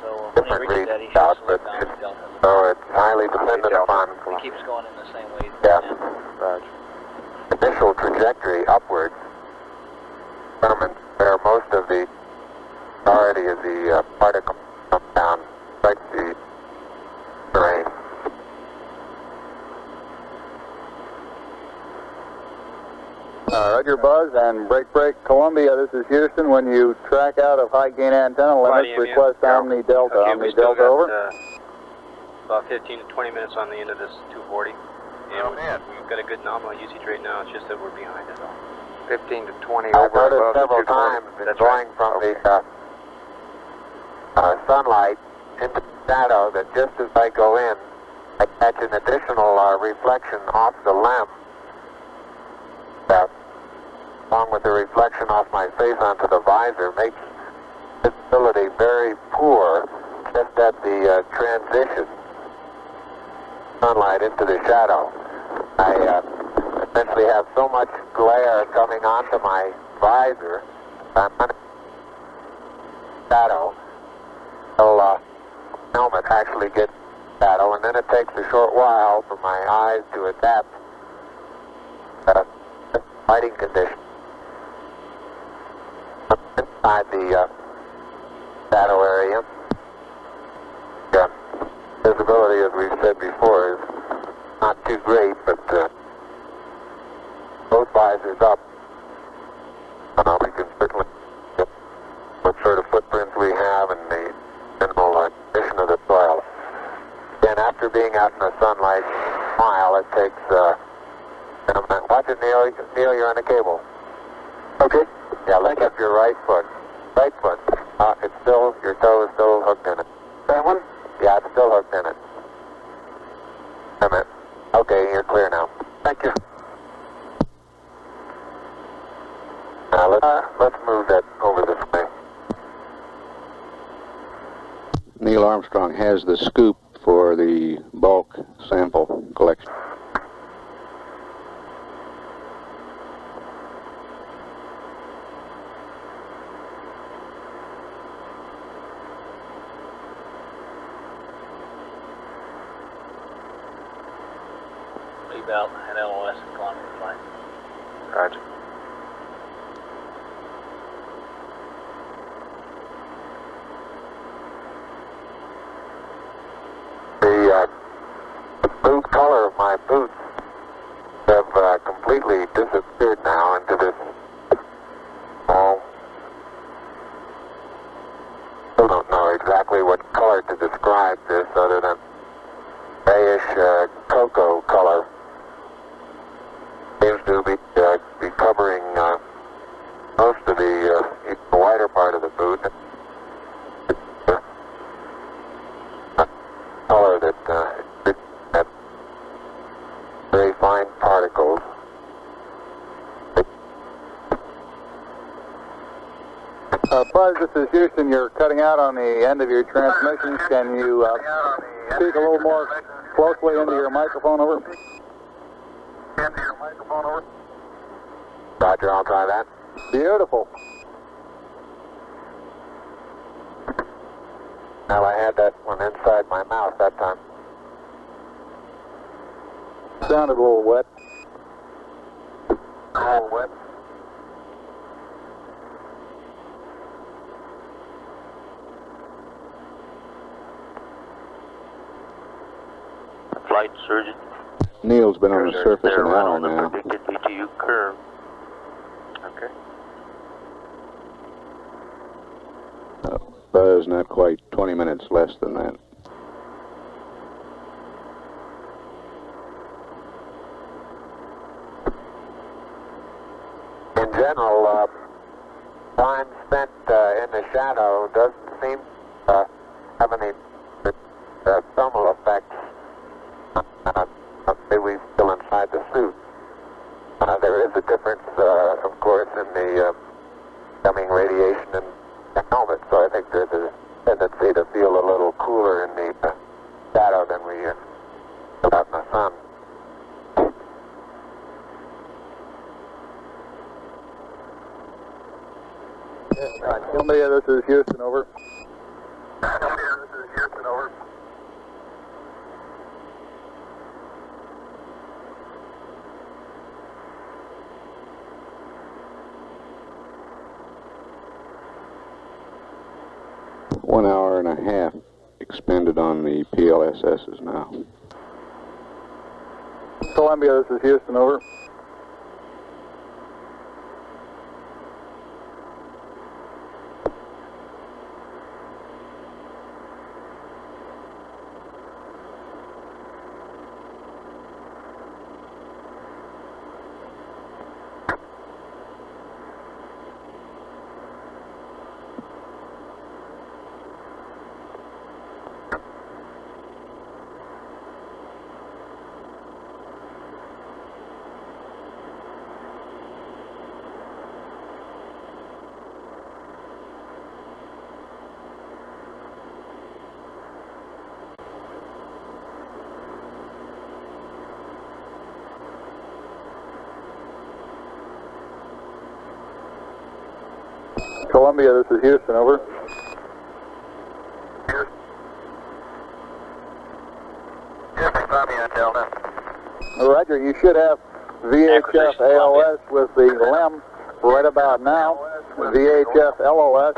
So when he different reaches that, he regions should out, slow but down the delta. so it's highly dependent upon He keeps going in the same way. Yeah. Roger. initial trajectory upwards determines where most of the priority of the particle comes down, like the terrain. Roger, Buzz, and break, Columbia, this is Houston. When you track out of high gain antenna limits, EMU. request Omni Delta. Okay, Omni we still Delta, got over. about 15 to 20 minutes on the end of this 240. And we've got a good nominal usage right now. It's just that we're behind it all. 15 to 20 I've over noticed above the several 240. times that That's going right. from Okay. the sunlight into the shadow, that just as I go in, I catch an additional reflection off the lamp, along with the reflection off my face onto the visor, makes visibility very poor just at the transition sunlight into the shadow. I essentially have so much glare coming onto my visor, I'm under shadow, till helmet actually gets shadow, and then it takes a short while for my eyes to adapt to the lighting conditions. Inside the shadow area, visibility, as we've said before, is not too great, but both visors up. We can certainly get what sort of footprints we have and standing out in the sunlight, smile. It takes a minute. Watch it, Neil. Neil, you're on the cable. Okay. Yeah, lift up your right foot. Right foot. It's still, your toe is still hooked in it. That one? Yeah, it's still hooked in it. A minute. Okay, you're clear now. Thank you. Now let's move that over this way. Neil Armstrong has the scoop for the bulk sample collection. Leave out an LOS and climb the flight. Roger. The boot color of my boots have completely disappeared now into this small. Still don't know exactly what color to describe this other than grayish cocoa color. Seems to be covering most of the wider part of the boot. Color that had very fine particles. Buzz, this is Houston. You're cutting out on the end of your transmission. Can you speak a little more closely into your microphone, over? Roger, I'll try that. Beautiful. Now I had that one inside my mouth that time. Sounded a little wet. A little wet. Flight surgeon. Neil's been on the surface an hour now. Predicted VTU curve. Okay. Buzz, not quite 20 minutes less than that. In general, time spent in the shadow doesn't seem to have any thermal effects. We still inside the suit. There is a difference, of course, in the coming radiation in the helmet, so I think there's a tendency to feel a little cooler in the shadow than we feel out in the sun. Columbia, this is Houston, over. Columbia, this is Houston, over. One hour and a half expended on the PLSSs now. Columbia, this is Houston, over. Columbia, this is Houston, over. Houston, Columbia, Delta. Roger, you should have VHF ALS with the LEM right about now. VHF LOS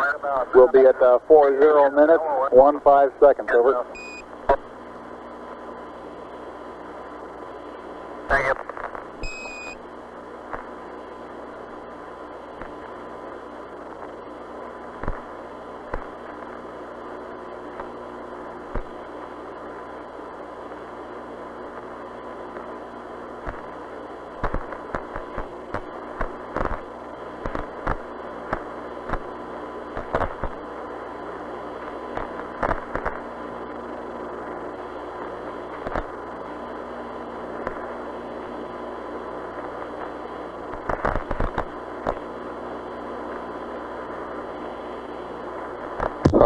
will be at 40 minutes, 15 seconds, over. Thank you.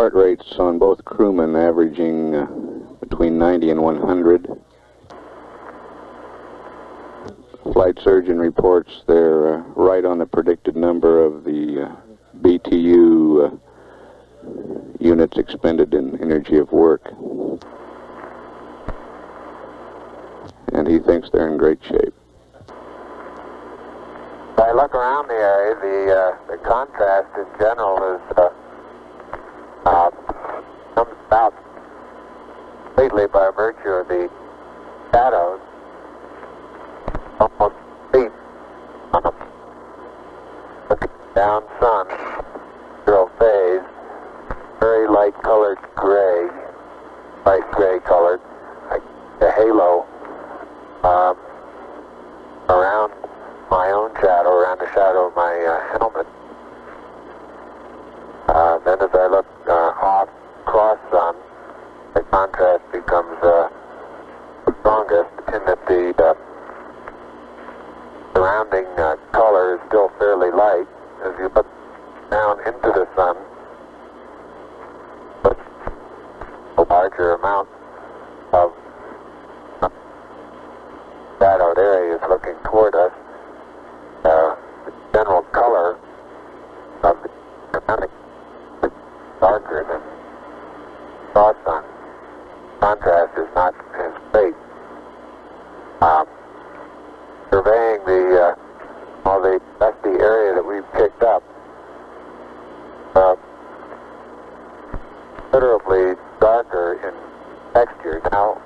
heart rates on both crewmen averaging between 90 and 100. Flight surgeon reports they're right on the predicted number of the BTU units expended in energy of work. And he thinks they're in great shape. If I look around the area, the contrast in general is comes about completely by virtue of the shadows, almost deep on a looking down sun, zero phase, very light colored gray, light gray colored, like the halo around my own shadow, around the shadow of my helmet. Then as I look off cross sun, the contrast becomes strongest in that the surrounding color is still fairly light. As you look down into the sun, but a larger amount of shadowed areas looking toward us. The general color of the surrounding is darker than cross sun. Contrast is not as great. Surveying all the dusty area that we've picked up, considerably darker in texture. Now,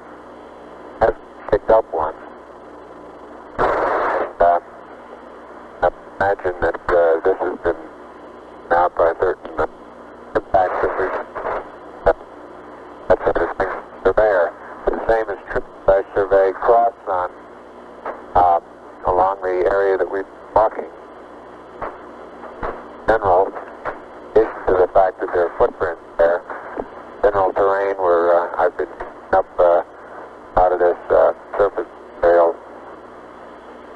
I've picked up one. I imagine that this has been out by certain impacts that we've that's a distinct surveyor. The same is true as I survey cross sun along the area that we've been walking. General, is to the fact that there are footprints there. General terrain where I've been up out of this surface trail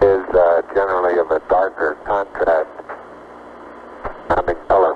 is generally of a darker contrast in color.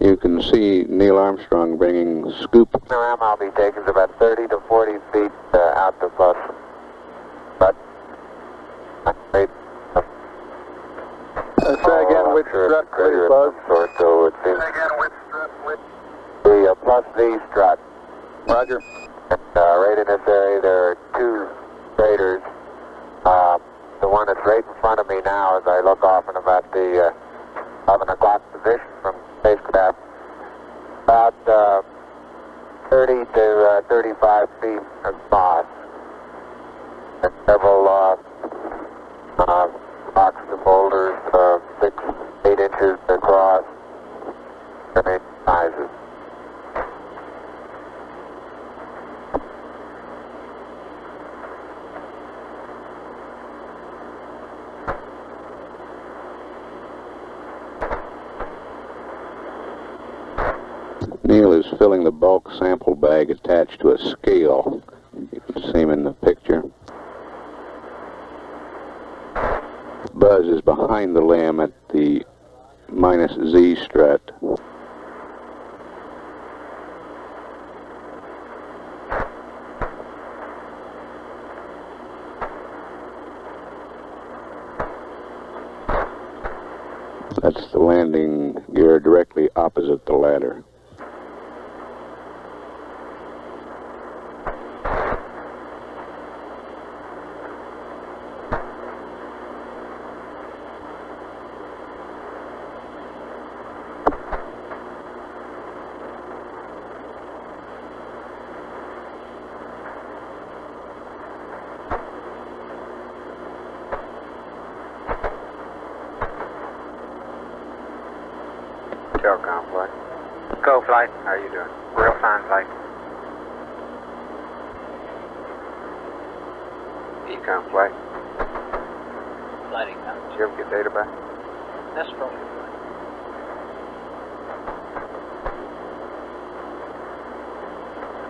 You can see Neil Armstrong bringing scoop. The panorama I'll be taking is about 30 to 40 feet out the bus. But I'm afraid Say again which strut, please, Buzz. So it seems the plus V strut. Roger. And, right in this area there are two craters. The one that's right in front of me now as I look off in about the 11 o'clock position from the spacecraft, about 30 to 35 feet across, and several rocks and boulders 6, 8 inches across, varying sizes. Neil is filling the bulk sample bag attached to a scale. You can see him in the picture. Buzz is behind the limb at the minus Z strut. That's the landing gear directly opposite the ladder. Telcom flight. Go flight. How you doing? Real fine flight. Ecom flight. Flighting now. Did you ever get data back? That's broken.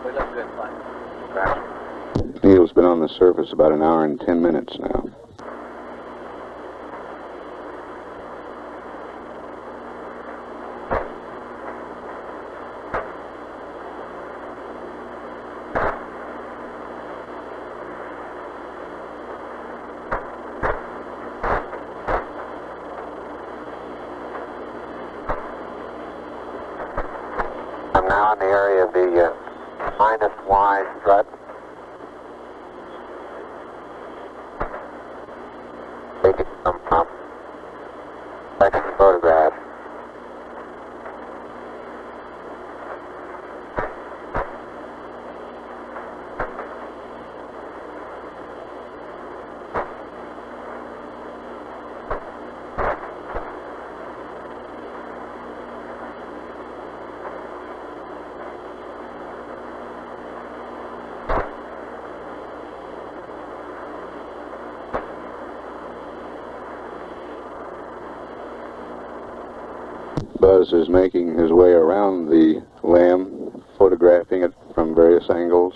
We look good, flight. Fast. Neil's been on the surface about an hour and 10 minutes now. I'm now in the area of the minus Y strut. Taking some second photographs. Buzz is making his way around the LAM, photographing it from various angles,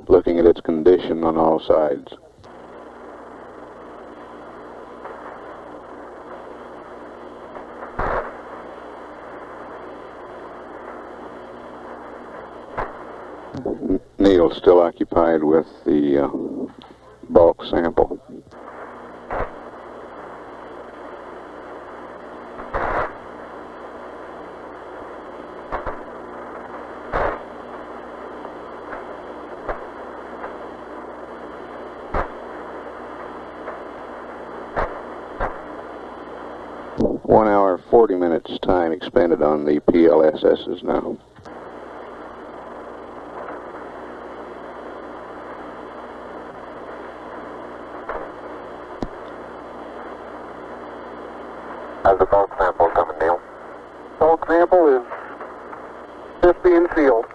looking at its condition on all sides. Neil's still occupied with the bulk sample. One hour, 40 minutes time expended on the PLSSs now. How's the bulk sample coming, Neil? Bulk sample is just being sealed.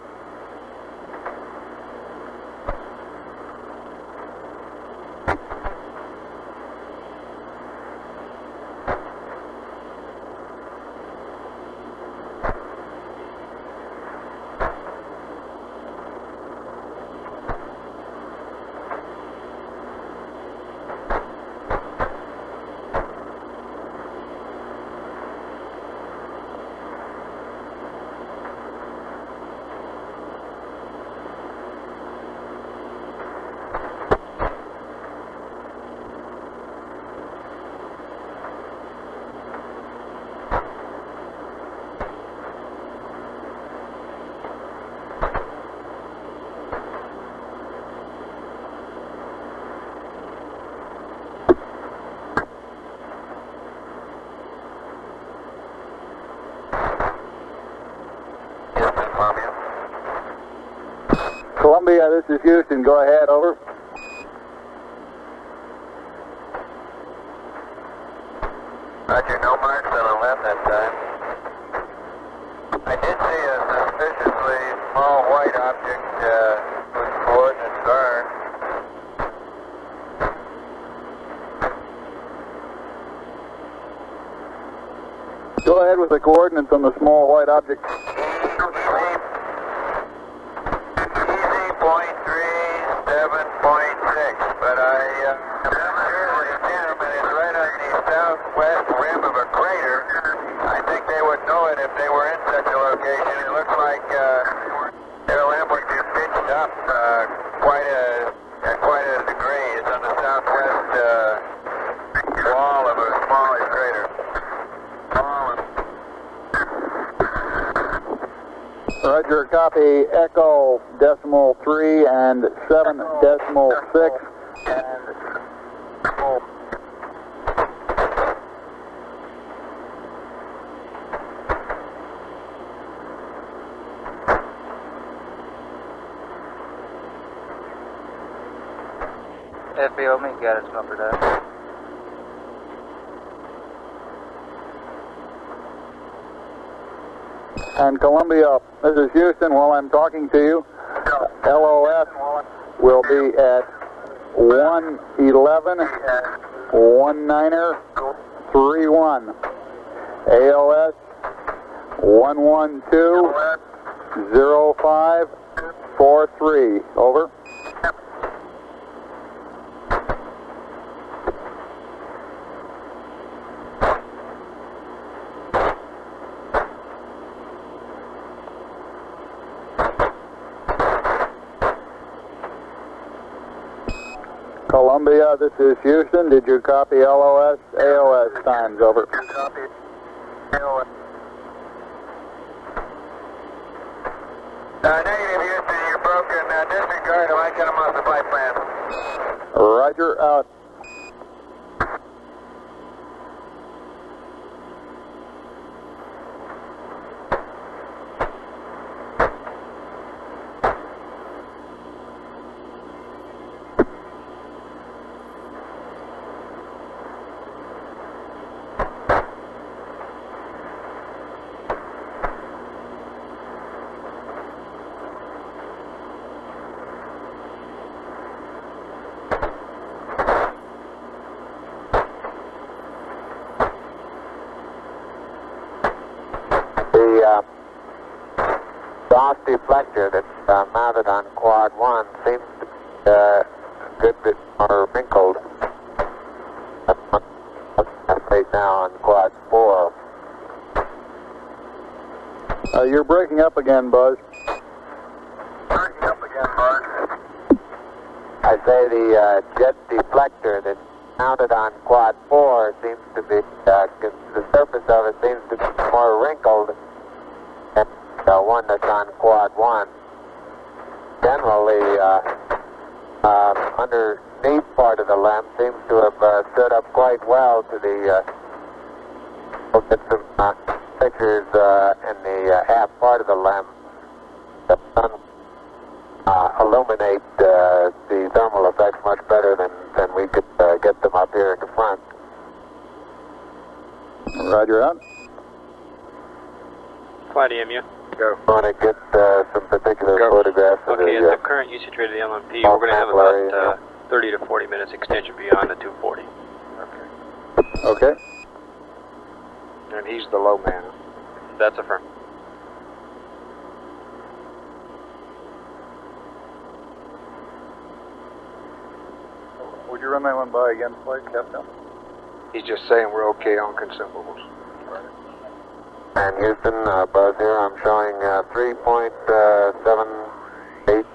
Columbia, this is Houston. Go ahead, over. Roger, no marks on the left that time. I did see a suspiciously small white object whose coordinates are. Go ahead with the coordinates on the small white object. But I'm not sure the encampment is right on the southwest rim of a crater. I think they would know it if they were in such a location. It looks like their lamp would be pitched up quite a degree. It's on the southwest wall of a smaller crater. Roger, copy Echo decimal 3 and 7 decimal 6. FAO, me got its number there. And Columbia, this is Houston. While I'm talking to you, LOS will be at 111 19er 31. ALS 112 05 43. Over. Columbia, this is Houston. Did you copy LOS, AOS times? Over. Copy. AOS. Negative, Houston. You're broken. Disregard. I might get them off the flight plan. Roger, out. The off deflector that's mounted on quad 1 seems to be a good bit more wrinkled right now on quad 4. You're breaking up again, Buzz. Breaking up again, Buzz. I say the jet deflector that's mounted on quad 4 seems to be, the surface of it seems to be more wrinkled than the one that's on quad 1. Generally, underneath part of the lem seems to have stood up quite well to the, we'll get some pictures in the half part of the lem that illuminate the thermal effects much better than we could get them up here in the front. Roger, out. Flight EMU. Go. I want to get some particular photographs of Okay, the at the current usage rate of the LMP, we're going to have about 30 to 40 minutes extension beyond the 240. Okay. Okay. And he's the low man. That's a firm. Would you run that one by again, please, Captain? He's just saying we're okay on consumables. And Houston, Buzz here, I'm showing 3.78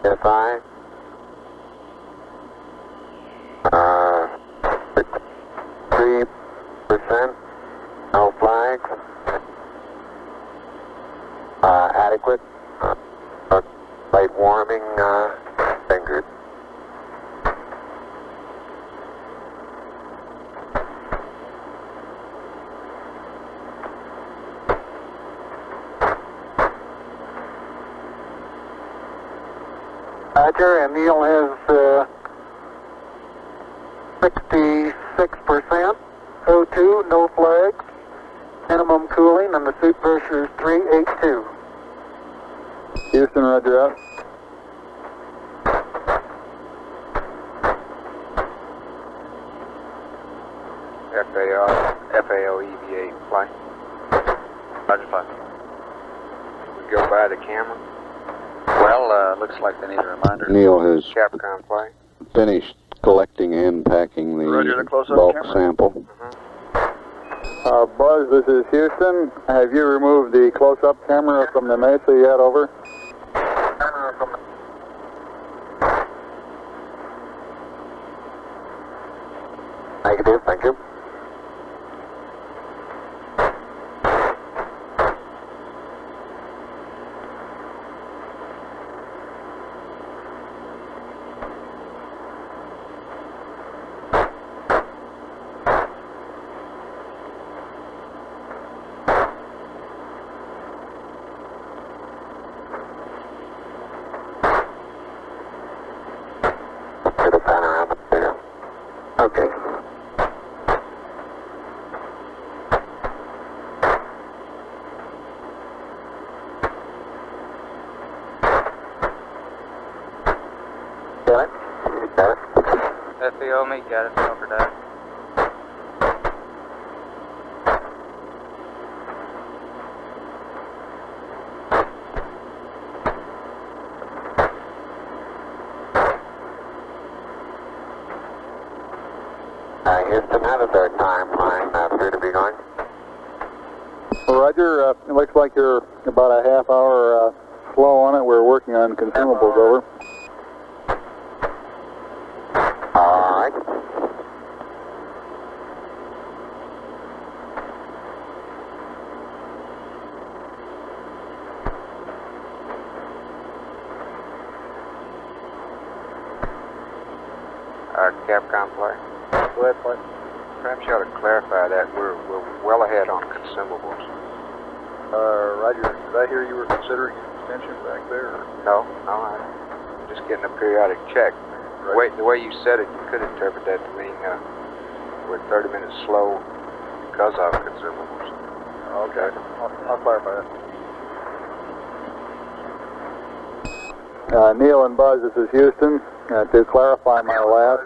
SI. 3%, no flags. Adequate. Light warming fingers. Roger, and Neil has 66%. O2, no flags. Minimum cooling, and the suit pressure is 382. Houston, roger, out. FAO EVA flight. Roger, 5. We go by the camera. Well, looks like they need a reminder. Neil has Capricorn flight. finished collecting and packing the Roger, the close-up bulk camera. sample. Buzz, this is Houston. Have you removed the close-up camera from the Mesa yet? Over. Negative, thank you. Got it? Got it. FBO me, got it, over that. Houston, how does our timeline appear to be going? Roger, it looks like you're about a half hour slow on it. We're working on consumables, over. All right. Capcom play. Go ahead, play. Perhaps you ought to clarify that we're well ahead on consumables. Roger, did I hear you were considering an extension back there? No, I'm just getting a periodic check. The way you said it, you could interpret that to mean we're 30 minutes slow because of consumables. Okay, I'll clarify that. Neil and Buzz, this is Houston. To clarify my last,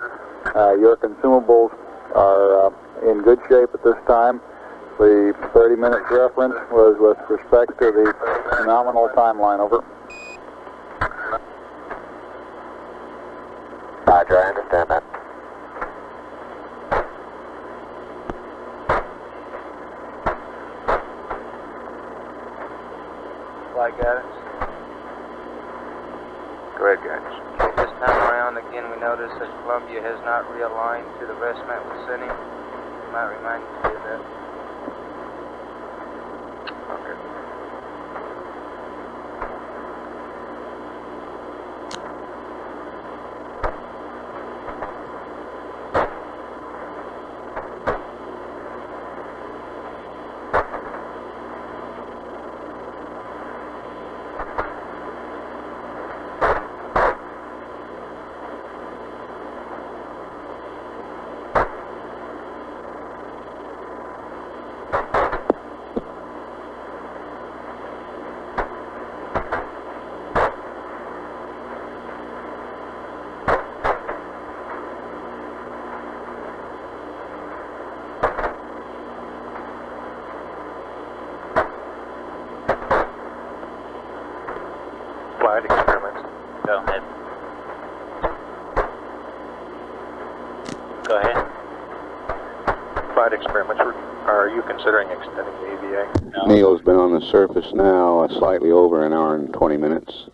your consumables are in good shape at this time. The 30 minutes reference was with respect to the nominal timeline, over. Roger, I understand that. Flight guidance. Go ahead, guys. Okay, this time around, again, we notice that Columbia has not realigned to the rest map we're sending. Might remind you to do that. Okay. Flight experiments. Go ahead. Go ahead. Flight experiments. Are you considering extending the EVA? No. Neil's been on the surface now slightly over an hour and 20 minutes.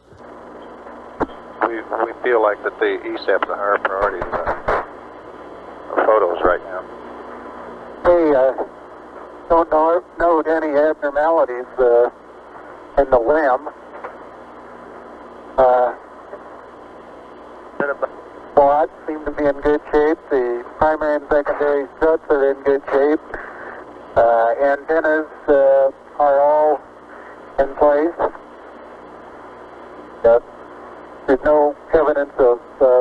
We feel like that the ESAP's a higher priority than the photos right now. Hey, don't note any abnormalities in the limb. Quads seem to be in good shape. The primary and secondary struts are in good shape. Antennas are all in place. There's no evidence of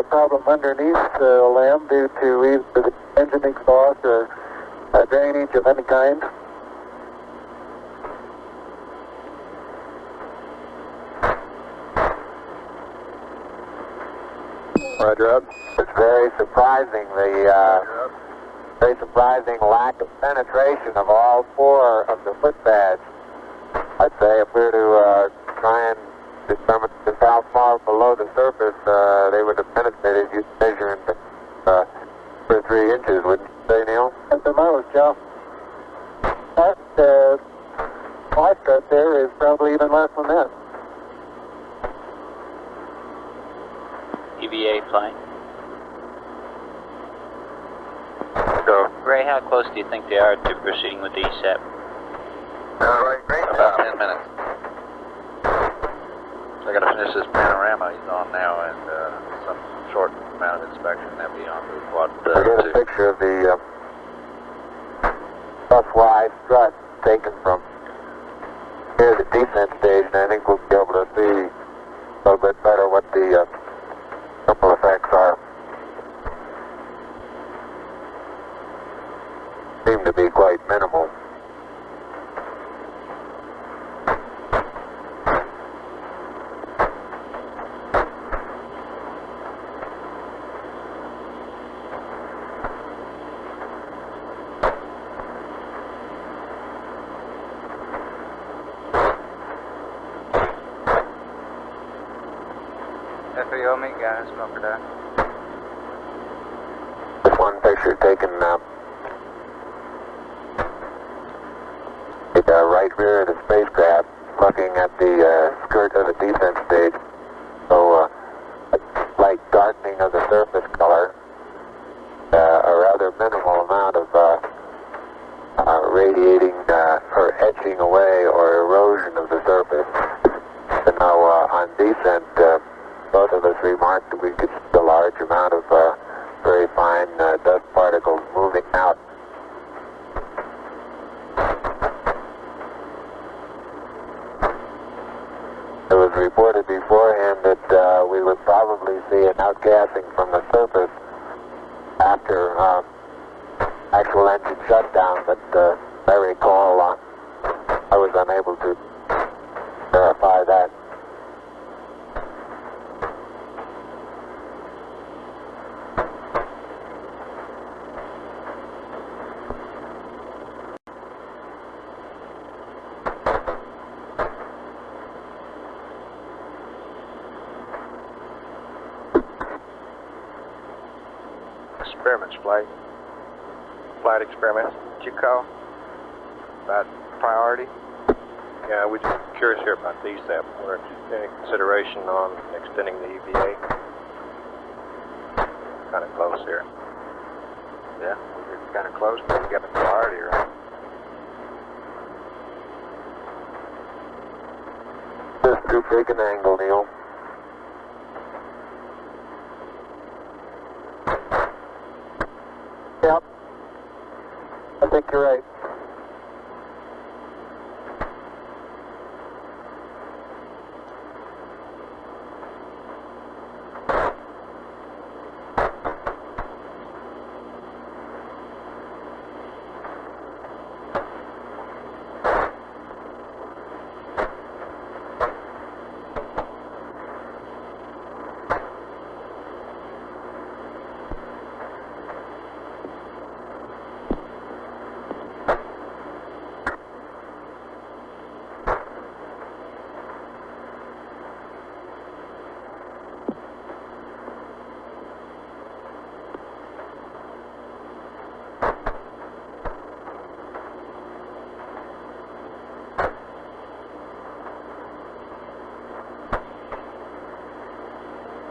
problem underneath the limb due to either the engine exhaust or drainage of any kind. Roger up. It's very surprising, very surprising lack of penetration of all four of the foot pads. I'd say if we were to try and determine just how far below the surface they would have penetrated, you'd measure in 2 or 3 inches, wouldn't you say, Neil? At the most, yeah. That fly strut there is probably even less than that. EVA flying. Go. Ray, how close do you think they are to proceeding with the ESAP? About 10 minutes. So I got to finish this panorama he's on now and some short amount of inspection. That'll be on the quad I got a 2. picture of the plus-Y strut taken from here, the descent stage, and I think we'll be able to see a little bit better what the ripple effects are. Seem to be quite minimal. 3-0 guys, smoker down. This one picture taken the right rear of the spacecraft, looking at the skirt of the descent stage. So a slight darkening of the surface color, a rather minimal amount of radiating or etching away or erosion of the surface. And now on descent, both of us remarked that we could see a large amount of very fine dust particles moving out. It was reported beforehand that we would probably see an outgassing from the surface after actual engine shutdown, but I recall I was unable to verify that. Experiments, flight experiments. Did you call about priority? Yeah, we're just curious here about DSAP. We're any consideration on extending the EVA. Kind of close here. Yeah, we're kind of close, but we got the priority right. Just too big an angle, Neil. Yep. I think you're right.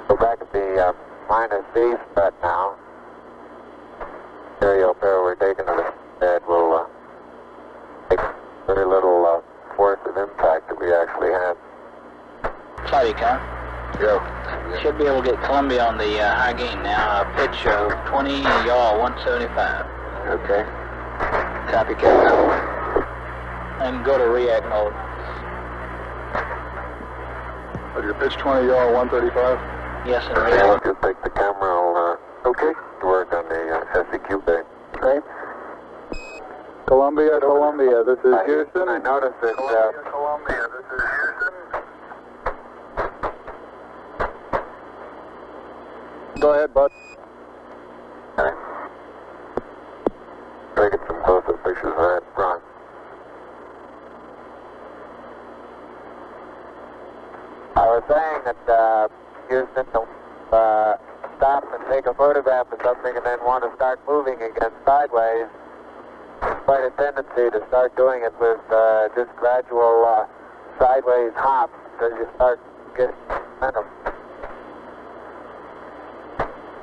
We're back at the minus C strut now. Stereo pair we're taking to the bed will take very little force of impact that we actually have. Flight econ. Go. Should be able to get Columbia on the high gain now. Pitch of 20, yaw 175. Okay. Copy, Captain. And go to react mode. Your pitch 20, yaw 135. Yes, and Okay, react. let's just take the camera. I'll to work on the SEQ bay. Okay. Columbia, this is Houston. I noticed that. Columbia, this is Houston. Go ahead, bud. Okay. Taking some closer pictures of that front. I was saying that Houston stop and take a photograph of something and then want to start moving again sideways. Quite a tendency to start doing it with just gradual sideways hops until you start getting momentum.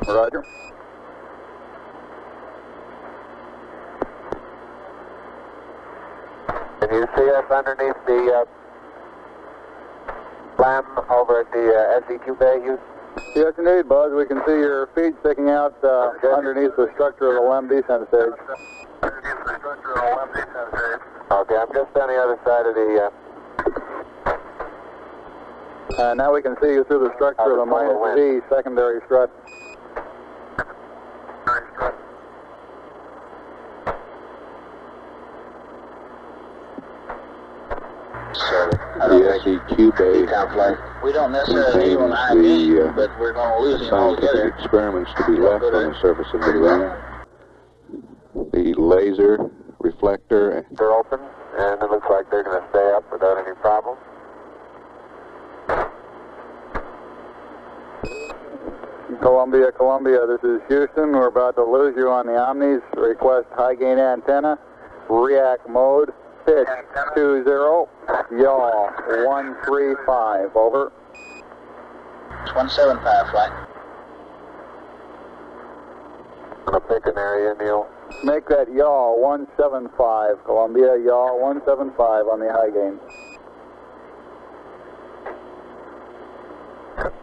Roger. Can you see us underneath the slam over at the SEQ bay, Houston? Yes, indeed, Buzz. We can see your feet sticking out underneath the structure of the LEM descent stage. Okay, I'm just on the other side of the... Now we can see you through the structure of the minus Z secondary strut. The SEQ bay We don't necessarily need on the high gain, but we're going to lose him scientific altogether. experiments to be left on the surface of the moon. The laser reflector. They're open, and it looks like they're going to stay up without any problem. Columbia, Columbia, this is Houston. We're about to lose you on the Omnis. Request high gain antenna, react mode, pitch 20, yaw 135, over. It's 175, flight. Gonna pick an area, Neil. Make that yaw 175, Columbia, yaw 175 on the high gain.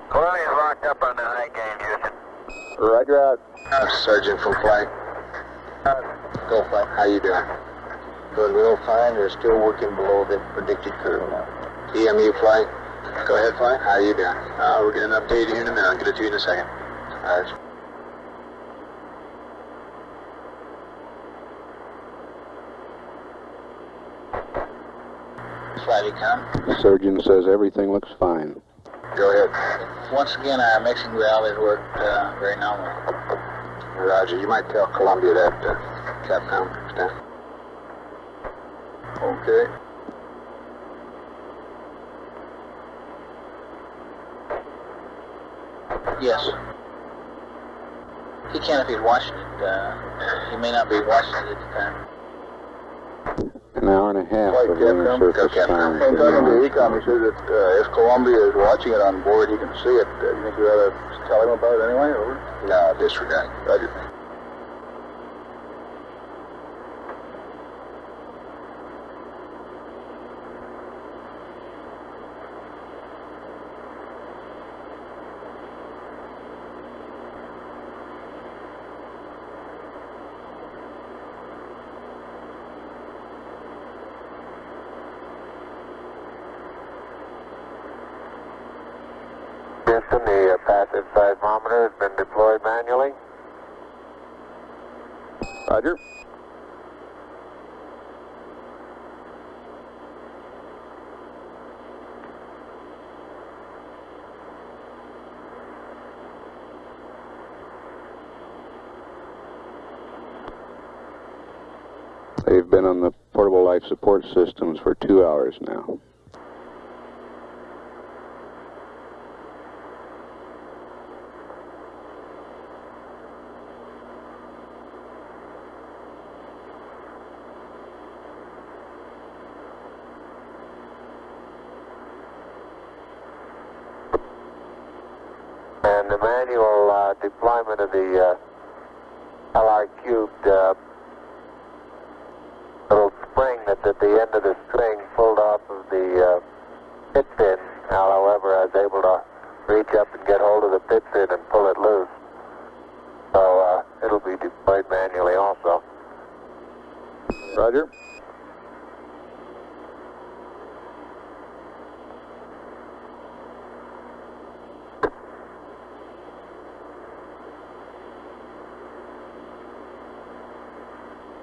Columbia's locked up on the high gain, Houston. Roger out. Sergeant, full flight. Go flight. How you doing? Doing real fine. They're still working below the predicted curve now. EMU flight. Go ahead, flight. How you doing? We're getting an update here in a minute. I'll get it to you in a second. All right. Flight econ. Surgeon says everything looks fine. Go ahead. Once again, our mixing valve has worked very nominal. Roger. You might tell Columbia that, Capcom. Stand. Okay. Yes. He can if he's watching it. He may not be watching it at the time. An hour and a half Flight of lunar Capcom. surface time. I'm talking to Ecom. He says that if Columbia is watching it on board, he can see it. You think we ought to tell him about it anyway? Over. No, disregard. Roger. Houston, the passive seismometer has been deployed manually. Roger. They've been on the portable life support systems for 2 hours now. And the manual deployment of the LR cubed little spring that's at the end of the string pulled off of the pit pin. Now, however, I was able to reach up and get hold of the pit pin and pull it loose. So it'll be deployed manually also. Roger.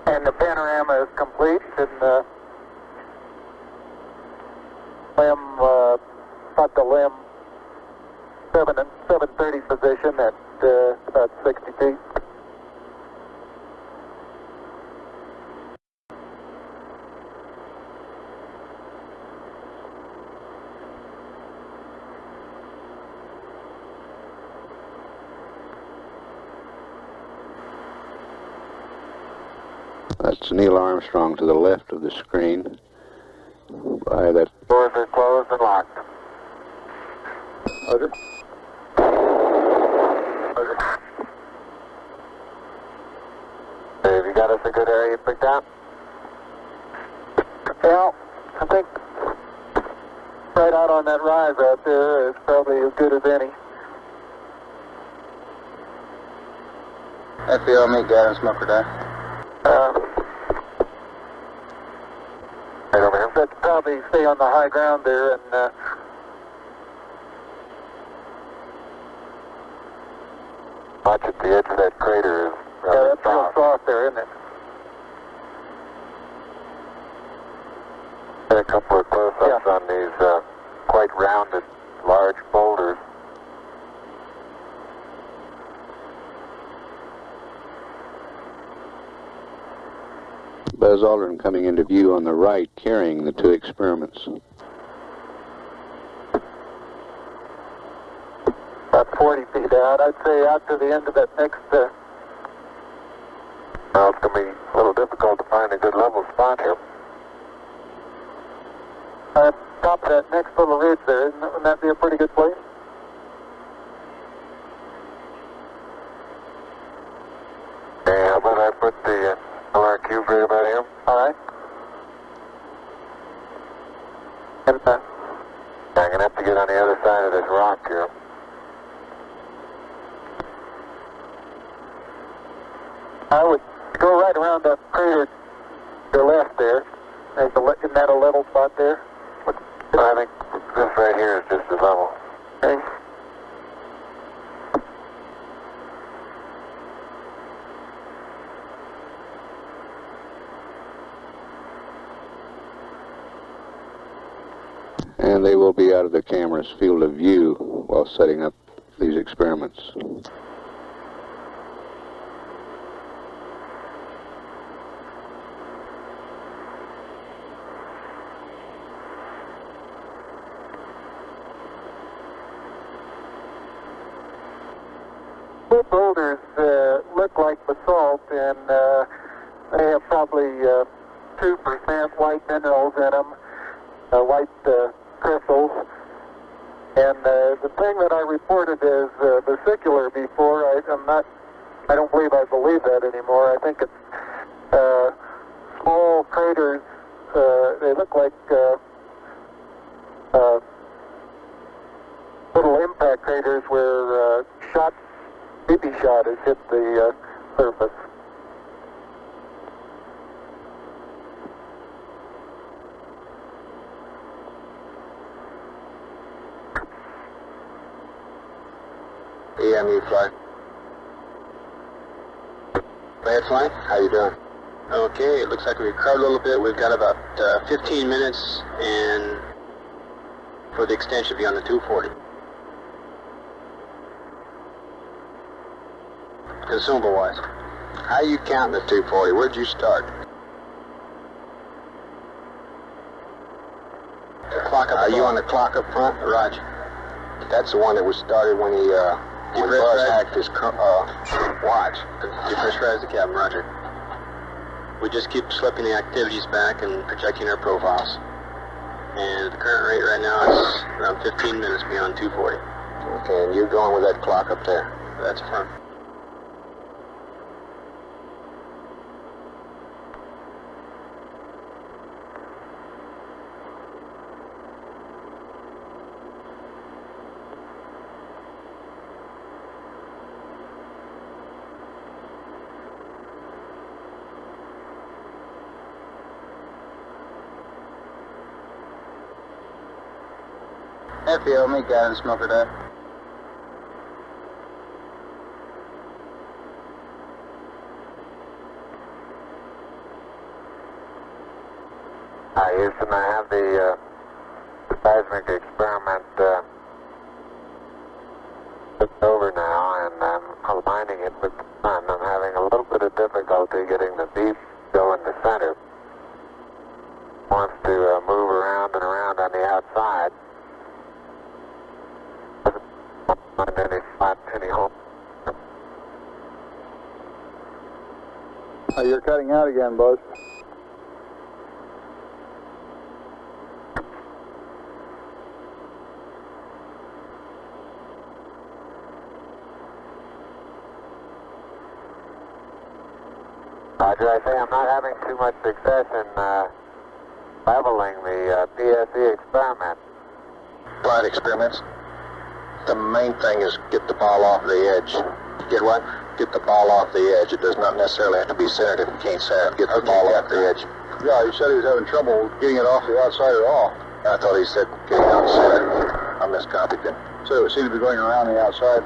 And the panorama is complete, and limb, at the limb 730 position at about 60 feet. That's Neil Armstrong to the left of the screen. By that. Doors are closed and locked. Roger. Have you got us a good area picked out? Well, I think right out on that rise out there is probably as good as any. That's the Meet guidance smoker there. Right over here. Let's probably stay on the high ground there and Much at the edge of that crater is yeah, that's real soft there, isn't it? Get a couple of close-ups on these quite rounded, large boulders. Buzz Aldrin coming into view on the right, carrying the two experiments. About 40 feet out. I'd say out to the end of that next... Well, it's going to be a little difficult to find a good level spot here. Top of that next little ridge there, wouldn't that be a pretty good place? Yeah, how about I put the LRQ right about here? All right. And, I'm going to have to get on the other side of this rock here. I would go right around that crater to the left there. Isn't that a level spot there? I think this right here is just the level. Okay. And they will be out of the camera's field of view while setting up these experiments. The boulders look like basalt, and they have probably 2% white minerals in them, white crystals. And the thing that I reported as vesicular before, I don't believe I believe that anymore. I think it's small craters. They look like little impact craters where BB shot has hit the surface. EMU flight. Go ahead, flight. How you doing? Okay, it looks like we recovered a little bit. We've got about 15 minutes, and for the extension, should be on the 240. Consumable-wise, how you counting the 240? Where'd you start? The clock up. Are you on the clock up front? Roger. That's the one that was started when he Buzz hacked his watch. Depressurize the cabin, Roger. We just keep slipping the activities back and projecting our profiles. And the current rate right now is around 15 minutes beyond 240. Okay, and you're going with that clock up there? That's front. FBO, me guy and smoker that. Hi, Houston, I have the seismic experiment looked over now, and I'm aligning it with the sun. I'm having a little bit of difficulty getting the beep go in the center. Wants to move around and around on the outside. Find any spot, any hole. You're cutting out again, Buzz. Roger, I say I'm not having too much success in leveling the PSE experiment. Flight experiments. The main thing is get the ball off the edge. Get what? Get the ball off the edge. It does not necessarily have to be centered if you can't center it. Get the ball off the edge. Yeah, he said he was having trouble getting it off the outside at all. I thought he said getting out center. I miscopied him. So it seemed to be going around the outside.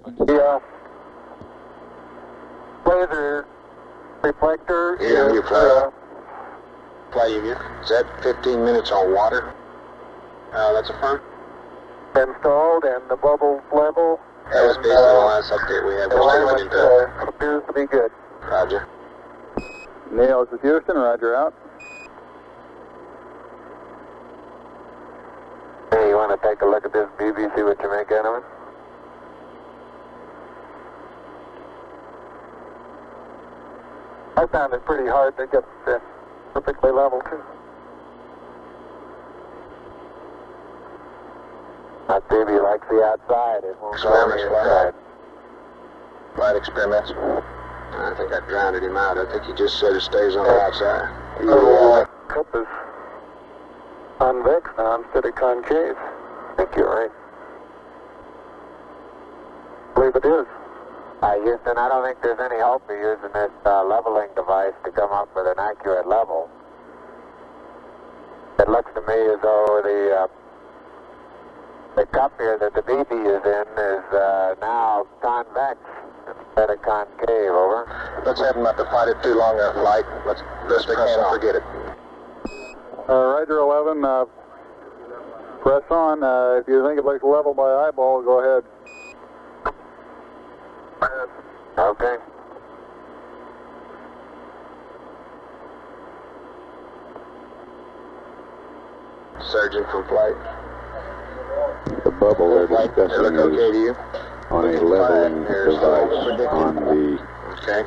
The laser reflector EMU is flight. Flight EMU. Is that 15 minutes on water? That's affirmed. installed, and the bubble level That was based on the last update we had. We're still looking to appears to be good. Roger. Neil, this is Houston. Roger out. Hey, you want to take a look at this BB, see what you make out of it? I found it pretty hard to get perfectly level too. That baby likes the outside. It won't go on the Experiments, inside. Flight experiments. I think I drowned him out. I think he just said it stays on the outside. Cup is convex now instead of concave. I think you're right. I believe it is. Houston, I don't think there's any hope of using this leveling device to come up with an accurate level. It looks to me as though the cup here that the BB is in is now convex instead of concave, over. Let's have him not to fight it too long on flight. Let's press on. Forget it. Roger 11, press on. If you think it looks level by eyeball, go ahead. Okay. Surgeon from flight. The bubble they're They discussing look okay to is you? on a leveling device on the Okay.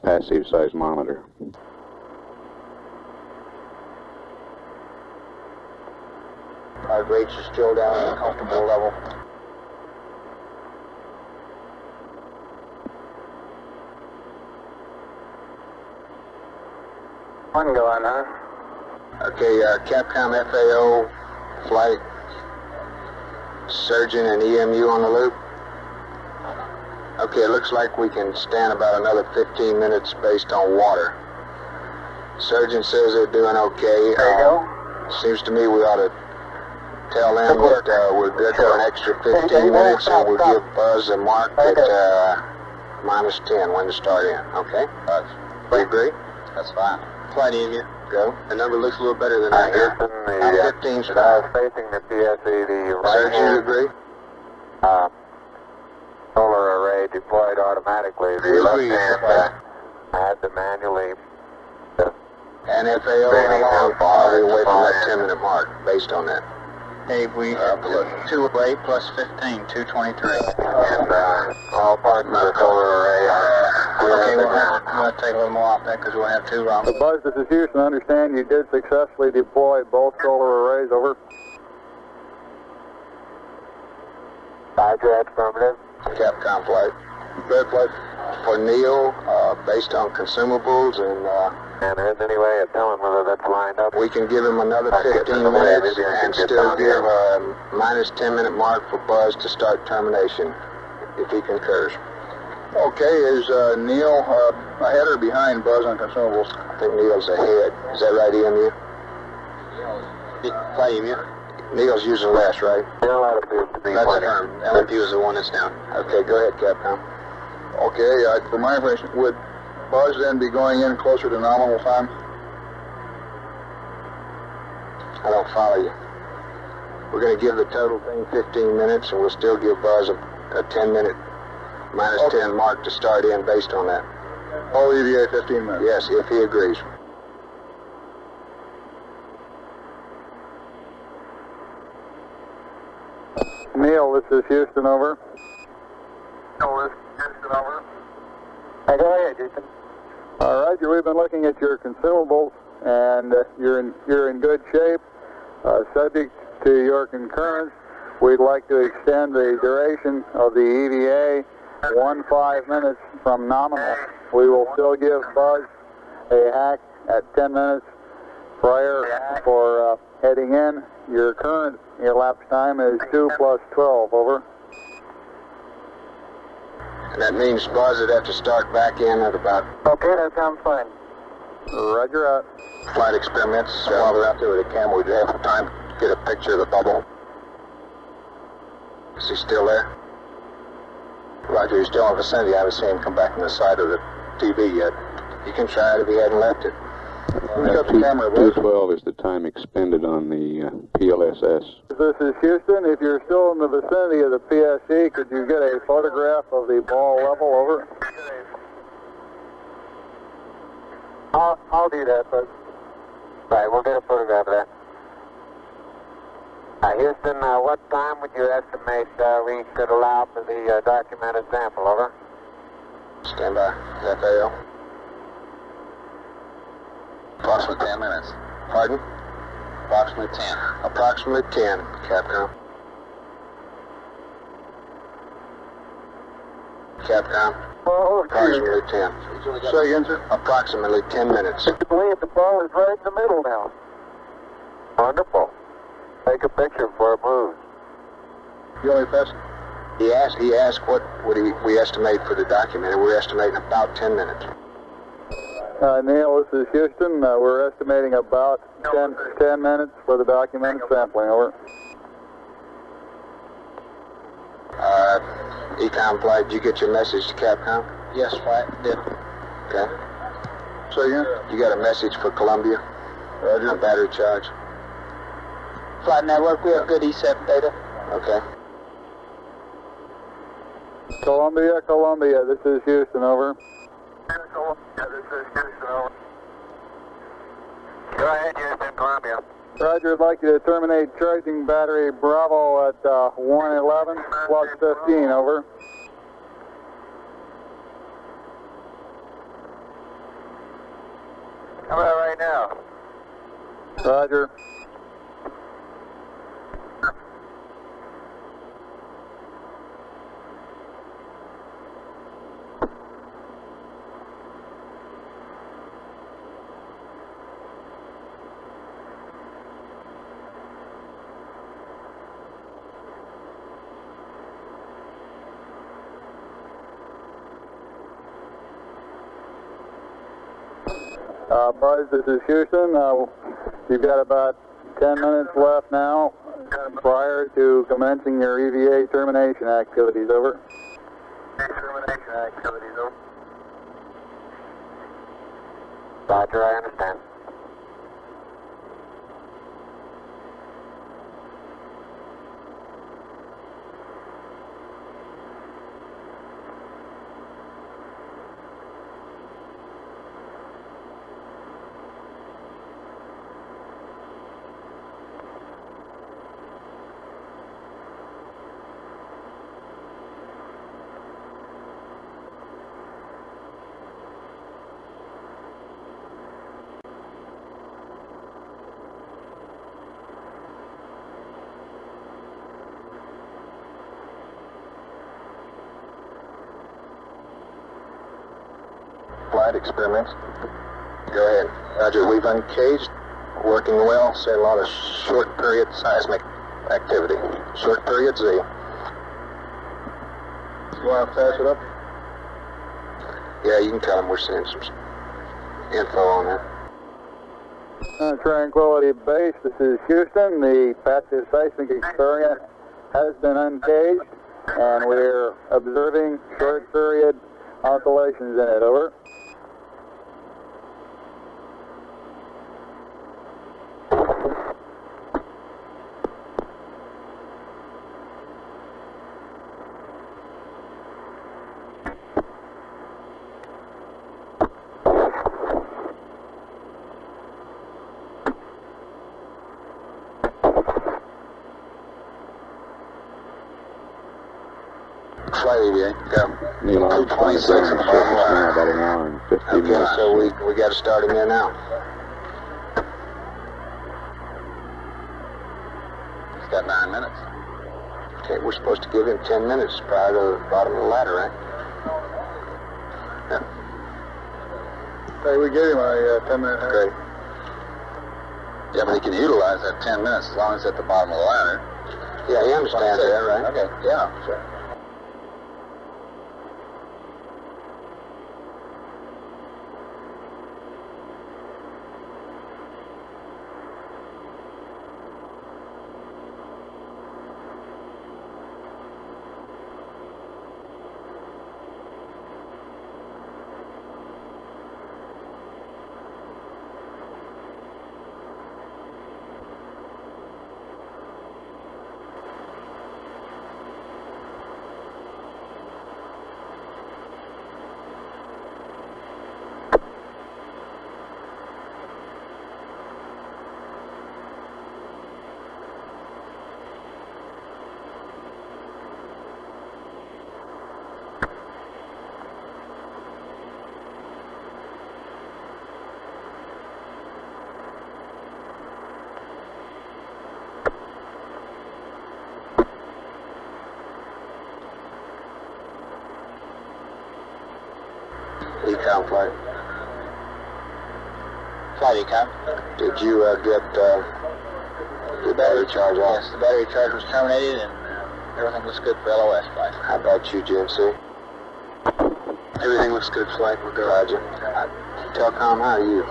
passive seismometer. Our rates are still down at a comfortable level. One going, huh? Okay, Capcom FAO flight surgeon and EMU on the loop. Okay, it looks like we can stand about another 15 minutes based on water. Surgeon says they're doing okay. There you go. Seems to me we ought to tell them that we're good for an extra 15 minutes, and we'll give Buzz and Mark at -10 when to start in. Okay? We agree? That's fine. Flight EMU, go. The number looks a little better than that here. Houston, the 15's facing the PSE, the right Surgeon, you hand agree? solar array deployed automatically. The We left agree. hand I had to manually And FAO and along farther away from that 10-minute mark, based on that. Hey, we 208 plus 15, 223. and all parts of the solar array are Okay, we'll have to take a little more off that because we'll have two wrong. Buzz, this is Houston. I understand you did successfully deploy both solar arrays, over. Roger, affirmative. Capcom flight. Third flight for Neil, based on consumables, And there isn't any way of telling whether that's lined up. we can give him another 15 minutes and still give a -10-minute mark for Buzz to start termination, if he concurs. Okay, is Neil ahead or behind Buzz on consumables? I think Neil's ahead. Is that right, EMU? Flight EMU? Neil's using less, right? Still that appears to be That's plenty. affirmed. LMU is the one that's down. Okay, go ahead, Capcom. Okay, for my information, would Buzz then be going in closer to nominal time? I don't follow you. We're going to give the total thing 15 minutes, and we'll still give Buzz a 10-minute -10 mark to start in based on that. All EVA 15 minutes? Yes, if he agrees. Neil, this is Houston, over. Go ahead, Jason. Roger, we've been looking at your consumables, and you're in good shape. Subject to your concurrence, we'd like to extend the duration of the EVA 15 minutes from nominal. We will still give Buzz a hack at 10 minutes prior for heading in. Your current elapsed time is 2 + 12, over. And that means Buzz would have to start back in at about Okay, that sounds fine. Roger out. flight experiments. While we're out there with the camera, we'd have time to get a picture of the bubble. Is he still there? Roger, he's still in the vicinity. I haven't seen him come back from the side of the TV yet. You can try it if he hadn't left it. Who's got the camera, boys? 212 is the time expended on the PLSS. This is Houston. If you're still in the vicinity of the PSE, could you get a photograph of the ball level? Over. I'll do that, bud. Right, we'll get a photograph of that. Houston, what time would you estimate we could allow for the documented sample? Over. Stand by. FAO. Approximately 10 minutes. Pardon? Approximately 10. Approximately 10, Capcom. Capcom. Oh, Approximately 10. Say again, sir? Approximately 10 minutes. I believe the ball is right in the middle now. Wonderful. Take a picture before it moves. You only best. He asked what would we estimate for the document, and we're estimating about 10 minutes. Neil, this is Houston. We're estimating about 10 minutes for the documented sampling. Over. Ecom flight, did you get your message to Capcom? Yes, flight did. Okay. So you got a message for Columbia? Roger. On battery charge. Flight network, we have good ESEP data. Okay. Columbia, this is Houston. Over. Go ahead, Houston, Columbia. Roger, I'd like you to terminate charging battery Bravo at 111 plus 15. Over. How about right now? Roger. Buzz, this is Houston. You've got about 10 minutes left now prior to commencing your EVA termination activities. Over. Termination activities, over. Roger, I understand. Flight experiments. Go ahead. Roger, we've uncaged. Working well. Say a lot of short period seismic activity. Short period Z. You want to pass it up? Yeah, you can tell them we're seeing some info on that. Tranquility Base, this is Houston. The passive seismic experiment has been uncaged, and we're observing short period oscillations in it. Over. Flight EVA, go. Neil, I'm 226 on on the the surface bottom now, line. about an hour and 50 Okay, minutes. so we got to start him in now. He's got 9 minutes. Okay, we're supposed to give him 10 minutes prior to the bottom of the ladder, right? Yeah. Hey, we gave him a 10-minute. Great. Yeah, but he can utilize that 10 minutes as long as it's at the bottom of the ladder. Yeah, he understands that, right? Okay, yeah, sure. Ecom flight. Flight Ecom. Did you get the battery charge off? Yes, the battery charge was terminated and everything looks good for LOS flight. How about you, GMC? Everything looks good, flight. We're good. Roger. Telcom, how are you?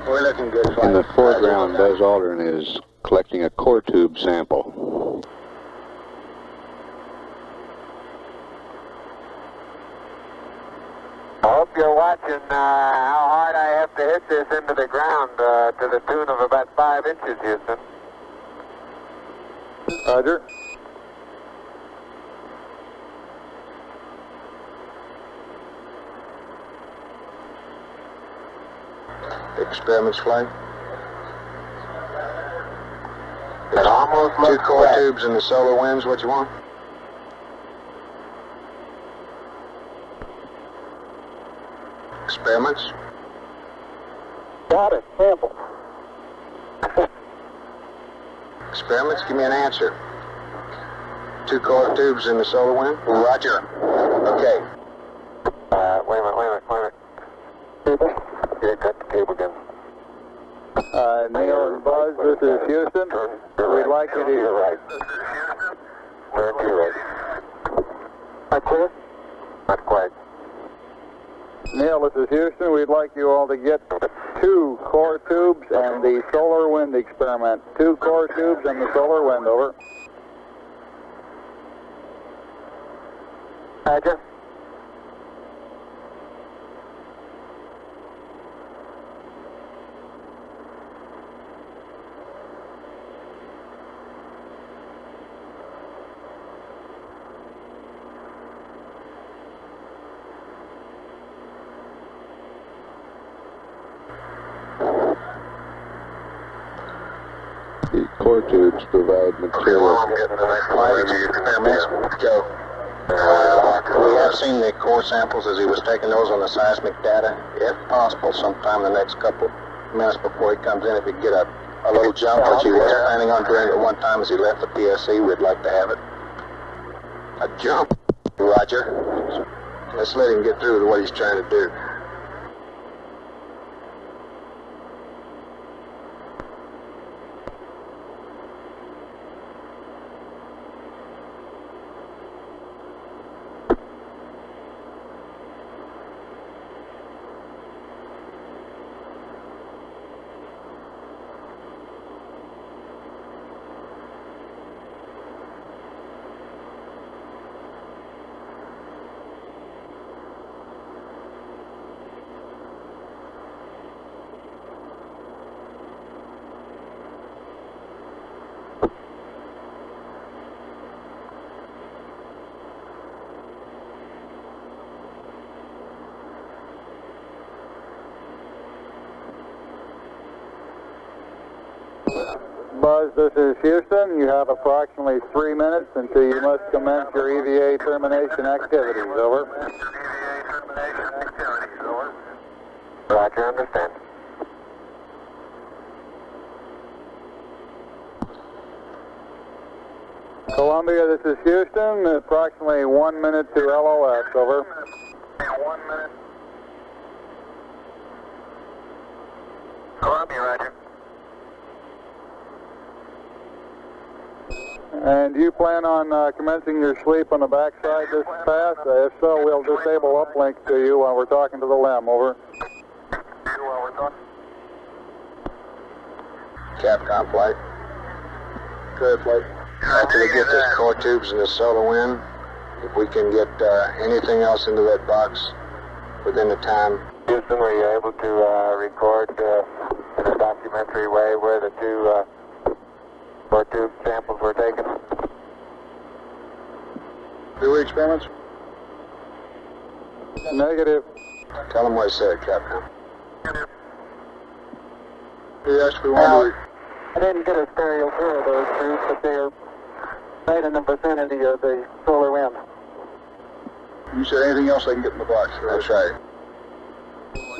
We're looking good, flight. In the foreground, Buzz Aldrin is collecting a core tube sample. I hope you're watching how hard I have to hit this into the ground to the tune of about 5 inches, Houston. Roger. Experiments flight. It almost looks 2 core tubes and the solar winds, what you want? Experiments. Got it. Sample. Experiments, give me an answer. 2 core tubes in the solar wind? Roger. Okay. Wait a minute. Yeah, cut the cable again. Neil and Buzz, this is Houston. We'd like you to... You're right. We're to your right. Not clear? Not quite. Neil, this is Houston. We'd like you all to get 2 core tubes and the solar wind experiment. 2 core tubes and the solar wind, over. Roger. The core tubes provide material. Experiments. Go. We have seen the core samples as he was taking those on the seismic data. If possible, sometime in the next couple minutes before he comes in, if he can get a little jump, which he was planning on doing at one time as he left the PSC, we'd like to have it. A jump. Roger. Let's let him get through with what he's trying to do. Buzz, this is Houston. You have approximately 3 minutes until you must commence your EVA termination activities, over. Roger, understand. Columbia, this is Houston. Approximately 1 minute to LOS, over. 1 minute. Columbia, Roger. And do you plan on commencing your sleep on the backside this pass? If so, we'll disable uplink to you while we're talking to the LEM, over. Capcom flight. Good flight. After we get this core tubes and the solar wind, if we can get anything else into that box within the time. Houston, were you able to record in a documentary way where the 2 core tube samples were taken? Do we experiments? Negative. Tell them what I said, Capcom. Yes, we want to. I didn't get a stereo pair of those tubes, but they're right in the vicinity of the solar wind. You said anything else they can get in the box. That's right.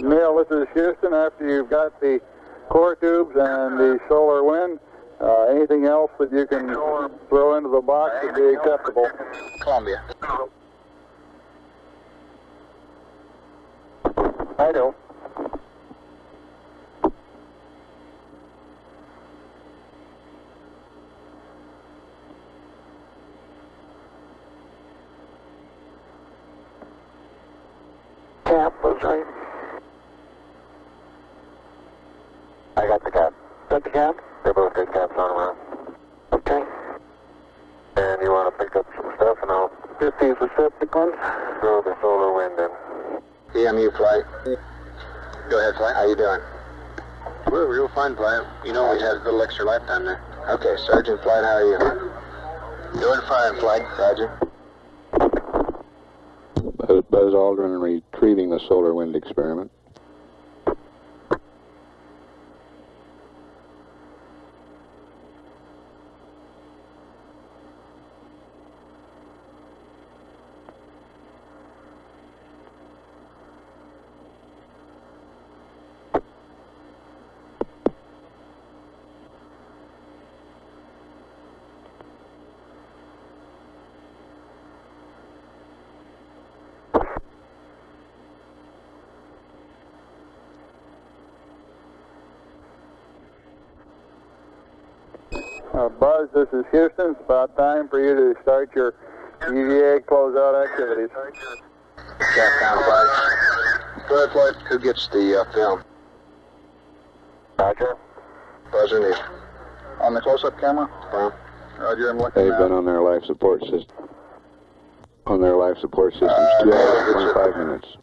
Neil, this is Houston. After you've got the core tubes and the solar wind, anything else that you can throw into the box would be acceptable. Columbia. I do. Cap was right. I got the cap. Got the cap? They both got caps on around. Okay. And you want to pick up some stuff and I'll Just these receptacles. throw the solar wind in. EMU flight. Go ahead, flight. How you doing? We're real fine, flight. You know we had a little extra lifetime there. Okay, Sergeant Flight, how are you? Doing fine, flight. Roger. Buzz Aldrin retrieving the solar wind experiment. Buzz, this is Houston. It's about time for you to start your EVA closeout activities. Capcom flight. Go ahead, flight. Who gets the film? Roger. Buzzer Neil. On the close-up camera? Roger, I'm looking They've now. been on their life support system. On their life support systems, 2 hours and 25 minutes.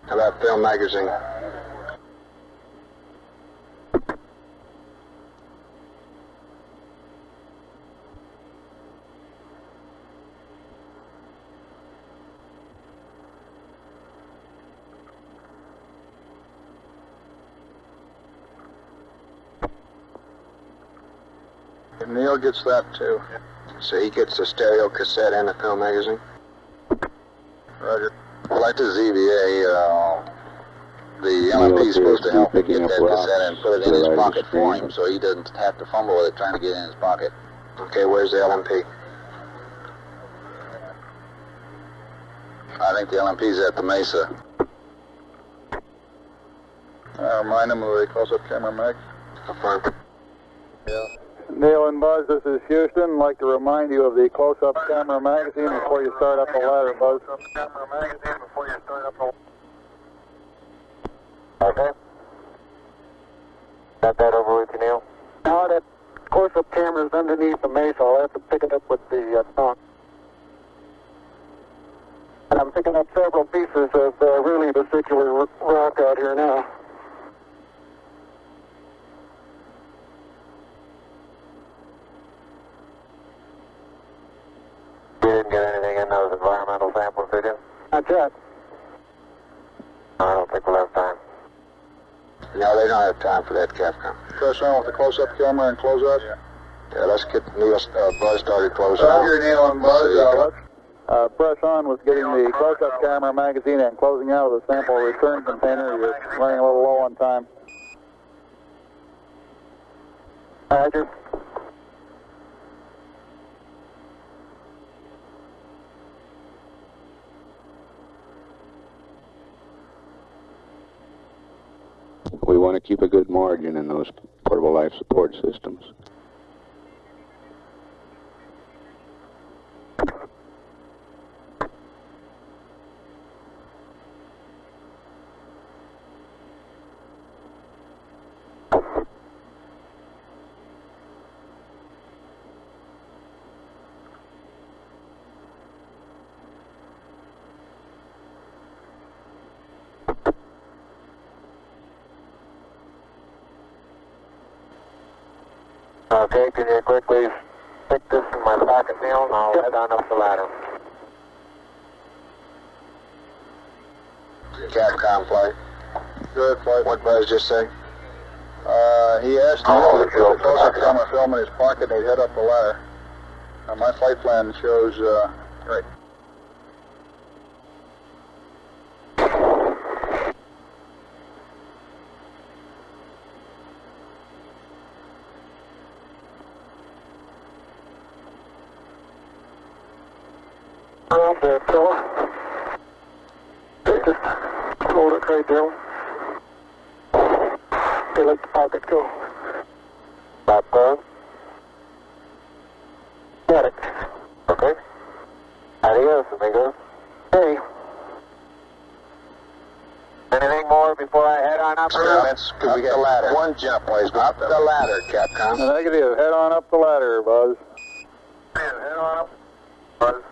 How about film magazine? And Neil gets that too. So he gets the stereo cassette and the film magazine? Roger. Well, like this EVA, the LMP is supposed to help him get that cassette and put it in his pocket for him so he doesn't have to fumble with it trying to get it in his pocket. Okay, where's the LMP? I think the LMP's at the Mesa. Remind him of the close-up camera mag. Affirm. Yeah. Neil and Buzz, this is Houston. I'd like to remind you of the close-up camera magazine before you start up the ladder, Buzz. Camera magazine before you start up the Okay. Got that over with you, Neil? Now that close-up camera's underneath the Mesa, I'll have to pick it up with the knock. And I'm picking up several pieces of really vesicular rock out here now. You didn't get anything in those environmental samples, did you? Not yet. I don't think we'll have time. No, they don't have time for that, Capcom. Press on with the close-up camera and close out? Yeah, let's get Neil, Buzz started close out. Roger, Neil and Buzz. Press on with getting the close-up camera magazine and closing out of the sample return container. You're running a little low on time. Roger. We want to keep a good margin in those portable life support systems. Okay, can you quickly stick this in my pocket, Neil, and I'll head on up the ladder. Capcom flight. Good flight. What Buzz just say? He asked me to put the close-up camera film in his pocket and he'd head up the ladder. My flight plan shows, right. Around there, Phil. Hold it right there. Okay, let the pocket go. Stop going. Got it. Okay. Adios, amigos. Hey. Anything more before I head on up? Let's up the ladder. One jump, please. Up the ladder, Capcom. Negative. Head on up the ladder, Buzz. Head on up. Buzz.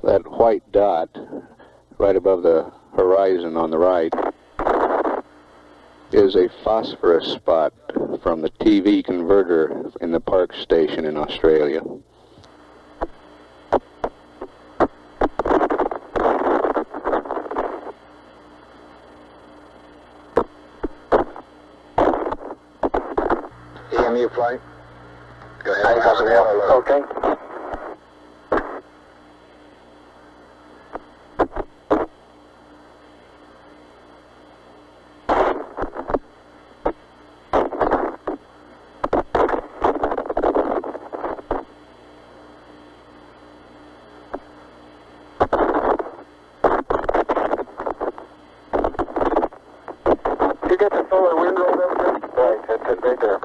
That white dot right above the horizon on the right is a phosphorus spot from the TV converter in the Park station in Australia. EMU flight. Go ahead. Okay. You get the solar wind roll there? Right, that's it right there.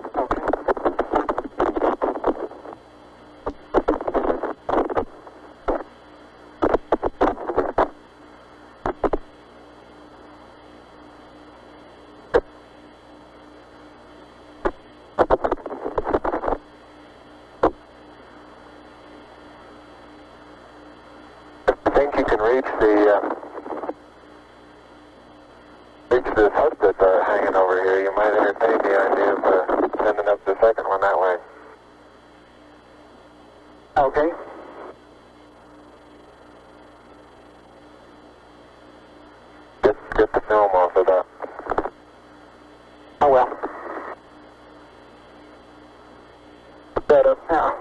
I think you can reach the hooks that are hanging over here. You might entertain the idea of sending up the second one that way. Okay. Get the film off of that. Oh well. Better now.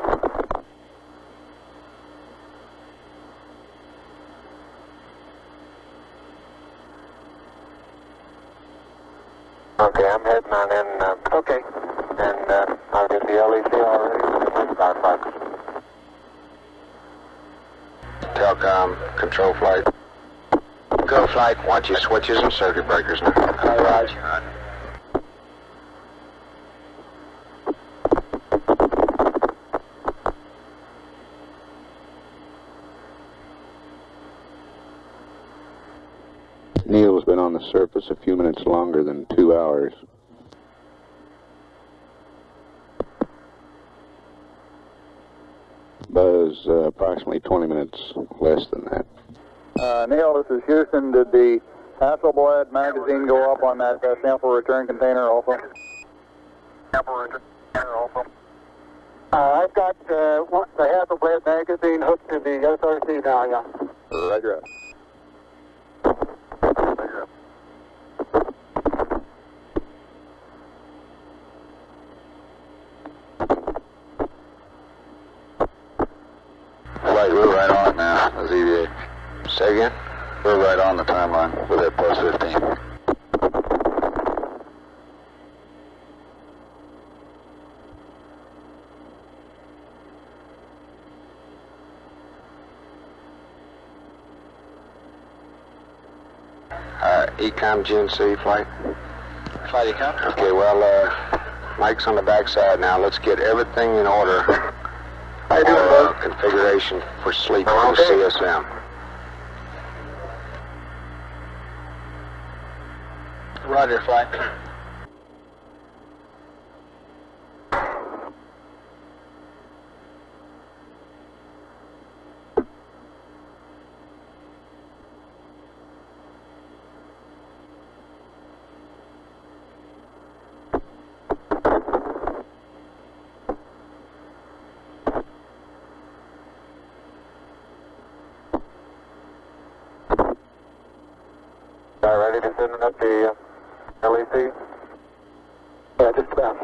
Okay, I'm heading on in. Okay. And I'll get the LEC already. My star box. Telcom, control flight. Go flight. Watch your switches and circuit breakers now. All right. Neil's been on the surface a few minutes longer than 2 hours. Buzz, approximately 20 minutes less than that. Neil, this is Houston. Did the Hasselblad magazine go up on that sample return container also? Sample return container also. I've got the Hasselblad magazine hooked to the SRC now, yeah. Roger. Flight, we're right on now, as EVA. Say again? We're right on the timeline with that plus 15. Ecom GNC flight. Flight Ecom. Okay, well, Mike's on the backside now. Let's get everything in order. How you doing, Buzz? Configuration for sleep on the CSM. Roger, flight. Ready to send it up the LEC? Yeah, just about.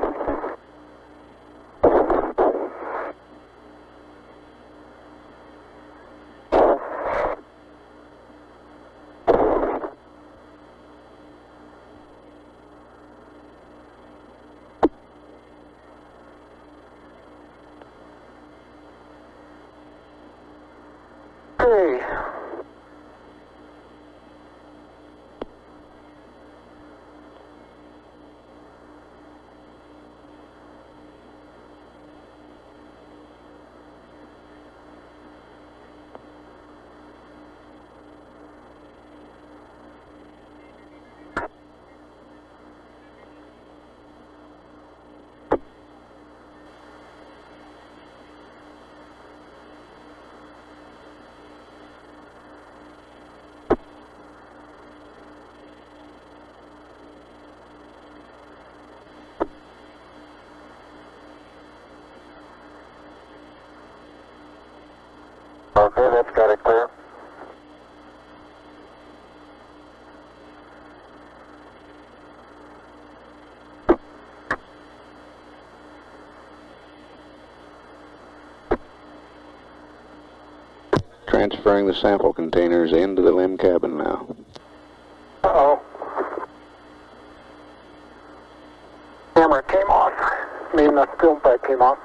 Okay. Okay, that's got it clear. Transferring the sample containers into the limb cabin now. Uh-oh. Camera came off. I mean, the film pack came off.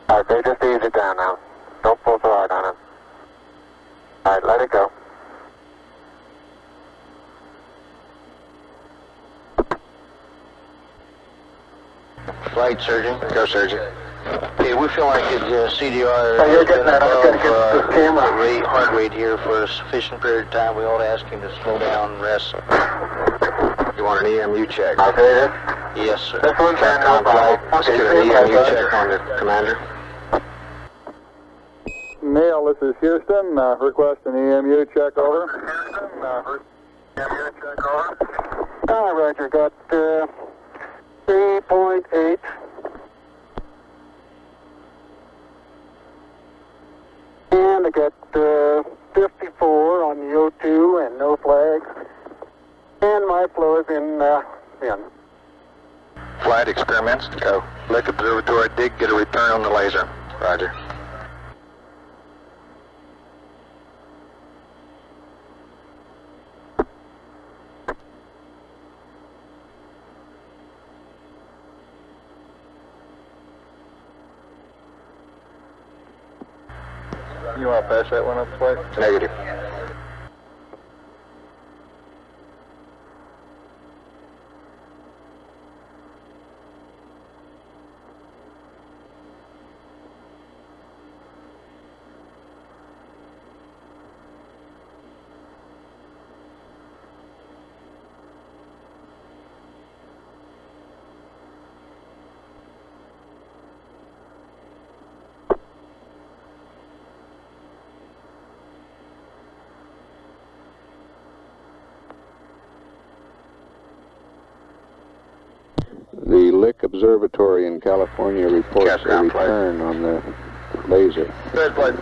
Okay, just ease it down now. Don't pull so hard on it. Alright, let it go. Flight surgeon. Go, surgeon. Okay, we feel like his CDR Oh, you're getting that. I'm going to get the camera. heart rate here for a sufficient period of time. We ought to ask him to slow down and rest. You want an EMU check? Okay, Yes, sir. This one's Check on flight. Let's get an EMU check on the commander. Neil, this is Houston. Request an EMU check over. EMU check over. Roger, got 3.8. And I got 54 on the O2 and no flags. And my flow is in. Flight experiments. Go. Lake Observatory, dig, get a return on the laser. Roger. You want to pass that one up, Flight? Negative. The Lick Observatory in California reports a return on the laser. Good, Flight.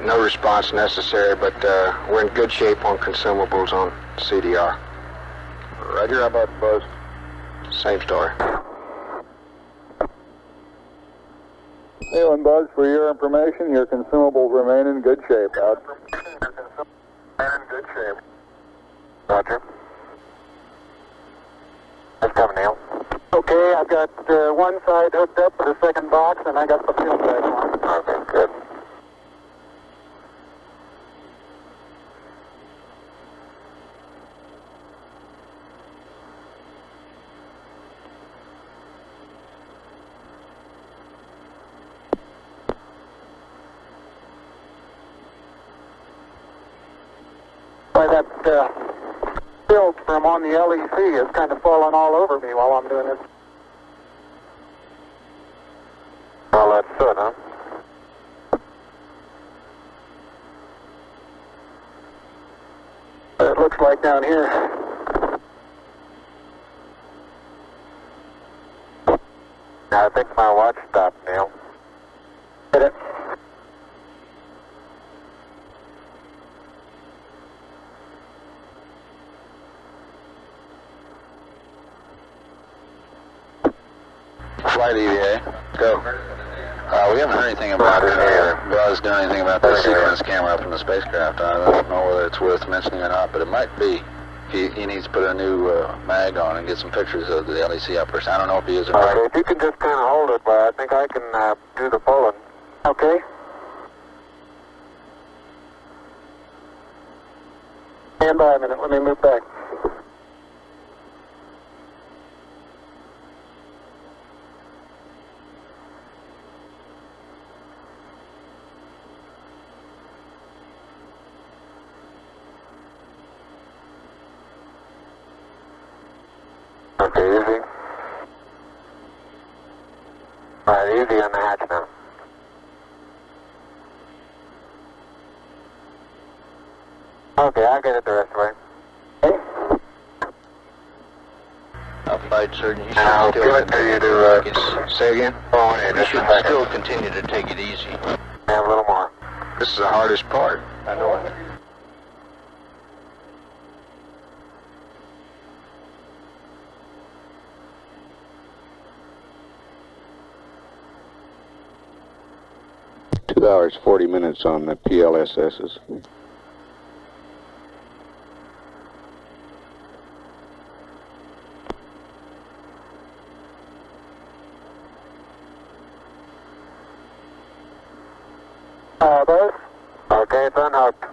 No response necessary, but we're in good shape on consumables on CDR. Roger, how about Buzz? Same story. Neil and Buzz, for your information, your consumables remain in good shape. Out. In good shape. Roger. That's coming, Neil. Okay, I've got one side hooked up for the second box, and I got the film pack on. Okay, good. Why, that film from on the LEC is kind of falling all over me while I'm doing this. Well, that's good, huh? It looks like down here. I think my watch stopped, Neil. Hit it. Flight EVA. Go. We haven't heard anything about Buzz doing anything about that sequence camera up in the spacecraft. I don't know whether it's worth mentioning or not, but it might be. He needs to put a new mag on and get some pictures of the LEC uppers. I don't know if he is or not. If you can just kind of hold it, but I think I can do the pulling. Okay. Stand by a minute. Let me move back. Okay, easy. All right, easy on the hatch now. Okay, I'll get it the rest of the way. Flight surgeon, you I'll should give it to you to, say again? You should second. still continue to take it easy. Have a little more. This is the hardest part. I know it. Two hours, 40 minutes on the PLSSs. Buzz? Okay, it's unhooked.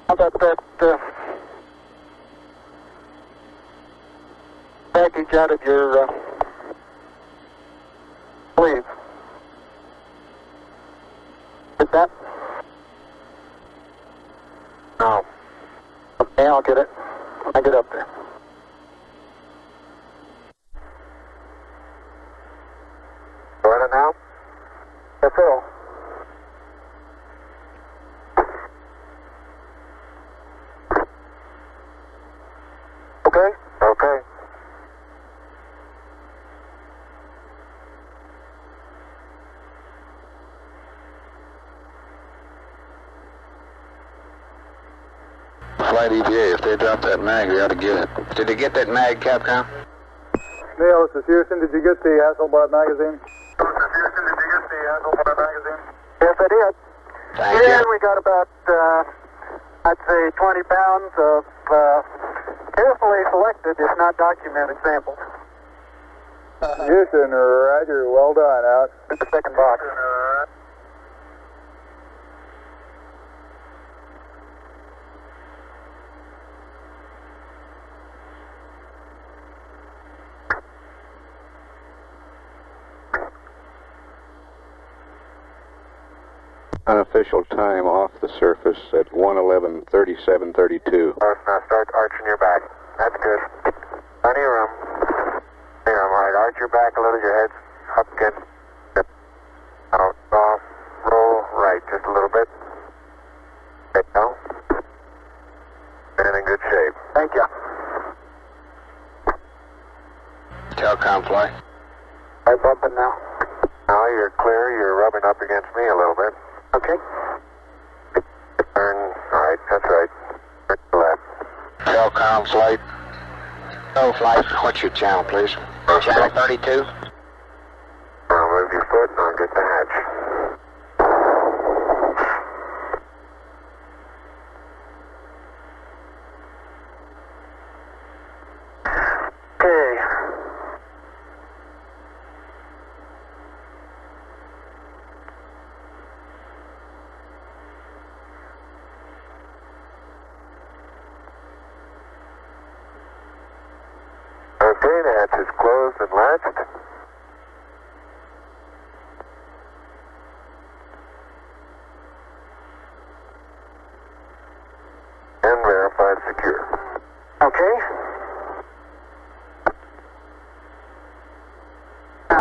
How about that package out of your sleeve? Is that? No. Okay, I'll get it when I get up there. Got it now? Yes, sir. Okay? Okay. Flight EVA, if they drop that mag, they ought to get it. Did they get that mag, Capcom? Neil, this is Houston. Did you get the Hasselblad magazine? Yes, I did. Thank And you. we got about, I'd say 20 pounds of carefully selected, if not documented, samples. Houston, roger. Well done. Out. In the second box. Unofficial time off the surface at 1:11:37:32. Now start arching your back. That's good. Plenty of room. Plenty of room. All right, arch your back a little, your head's up again. Out, off, roll right just a little bit. Okay, now. And in good shape. Thank you. Telcom flight. I'm bumping now. Now you're clear, you're rubbing up against me a little bit. Okay. Turn, all right, that's right. Turn to the left. Telcom flight. Go flight. What's your channel, please? Channel 32. Now move your foot and I'll get the hatch. Okay. Okay, the hatch is closed and latched. And verified secure. Okay.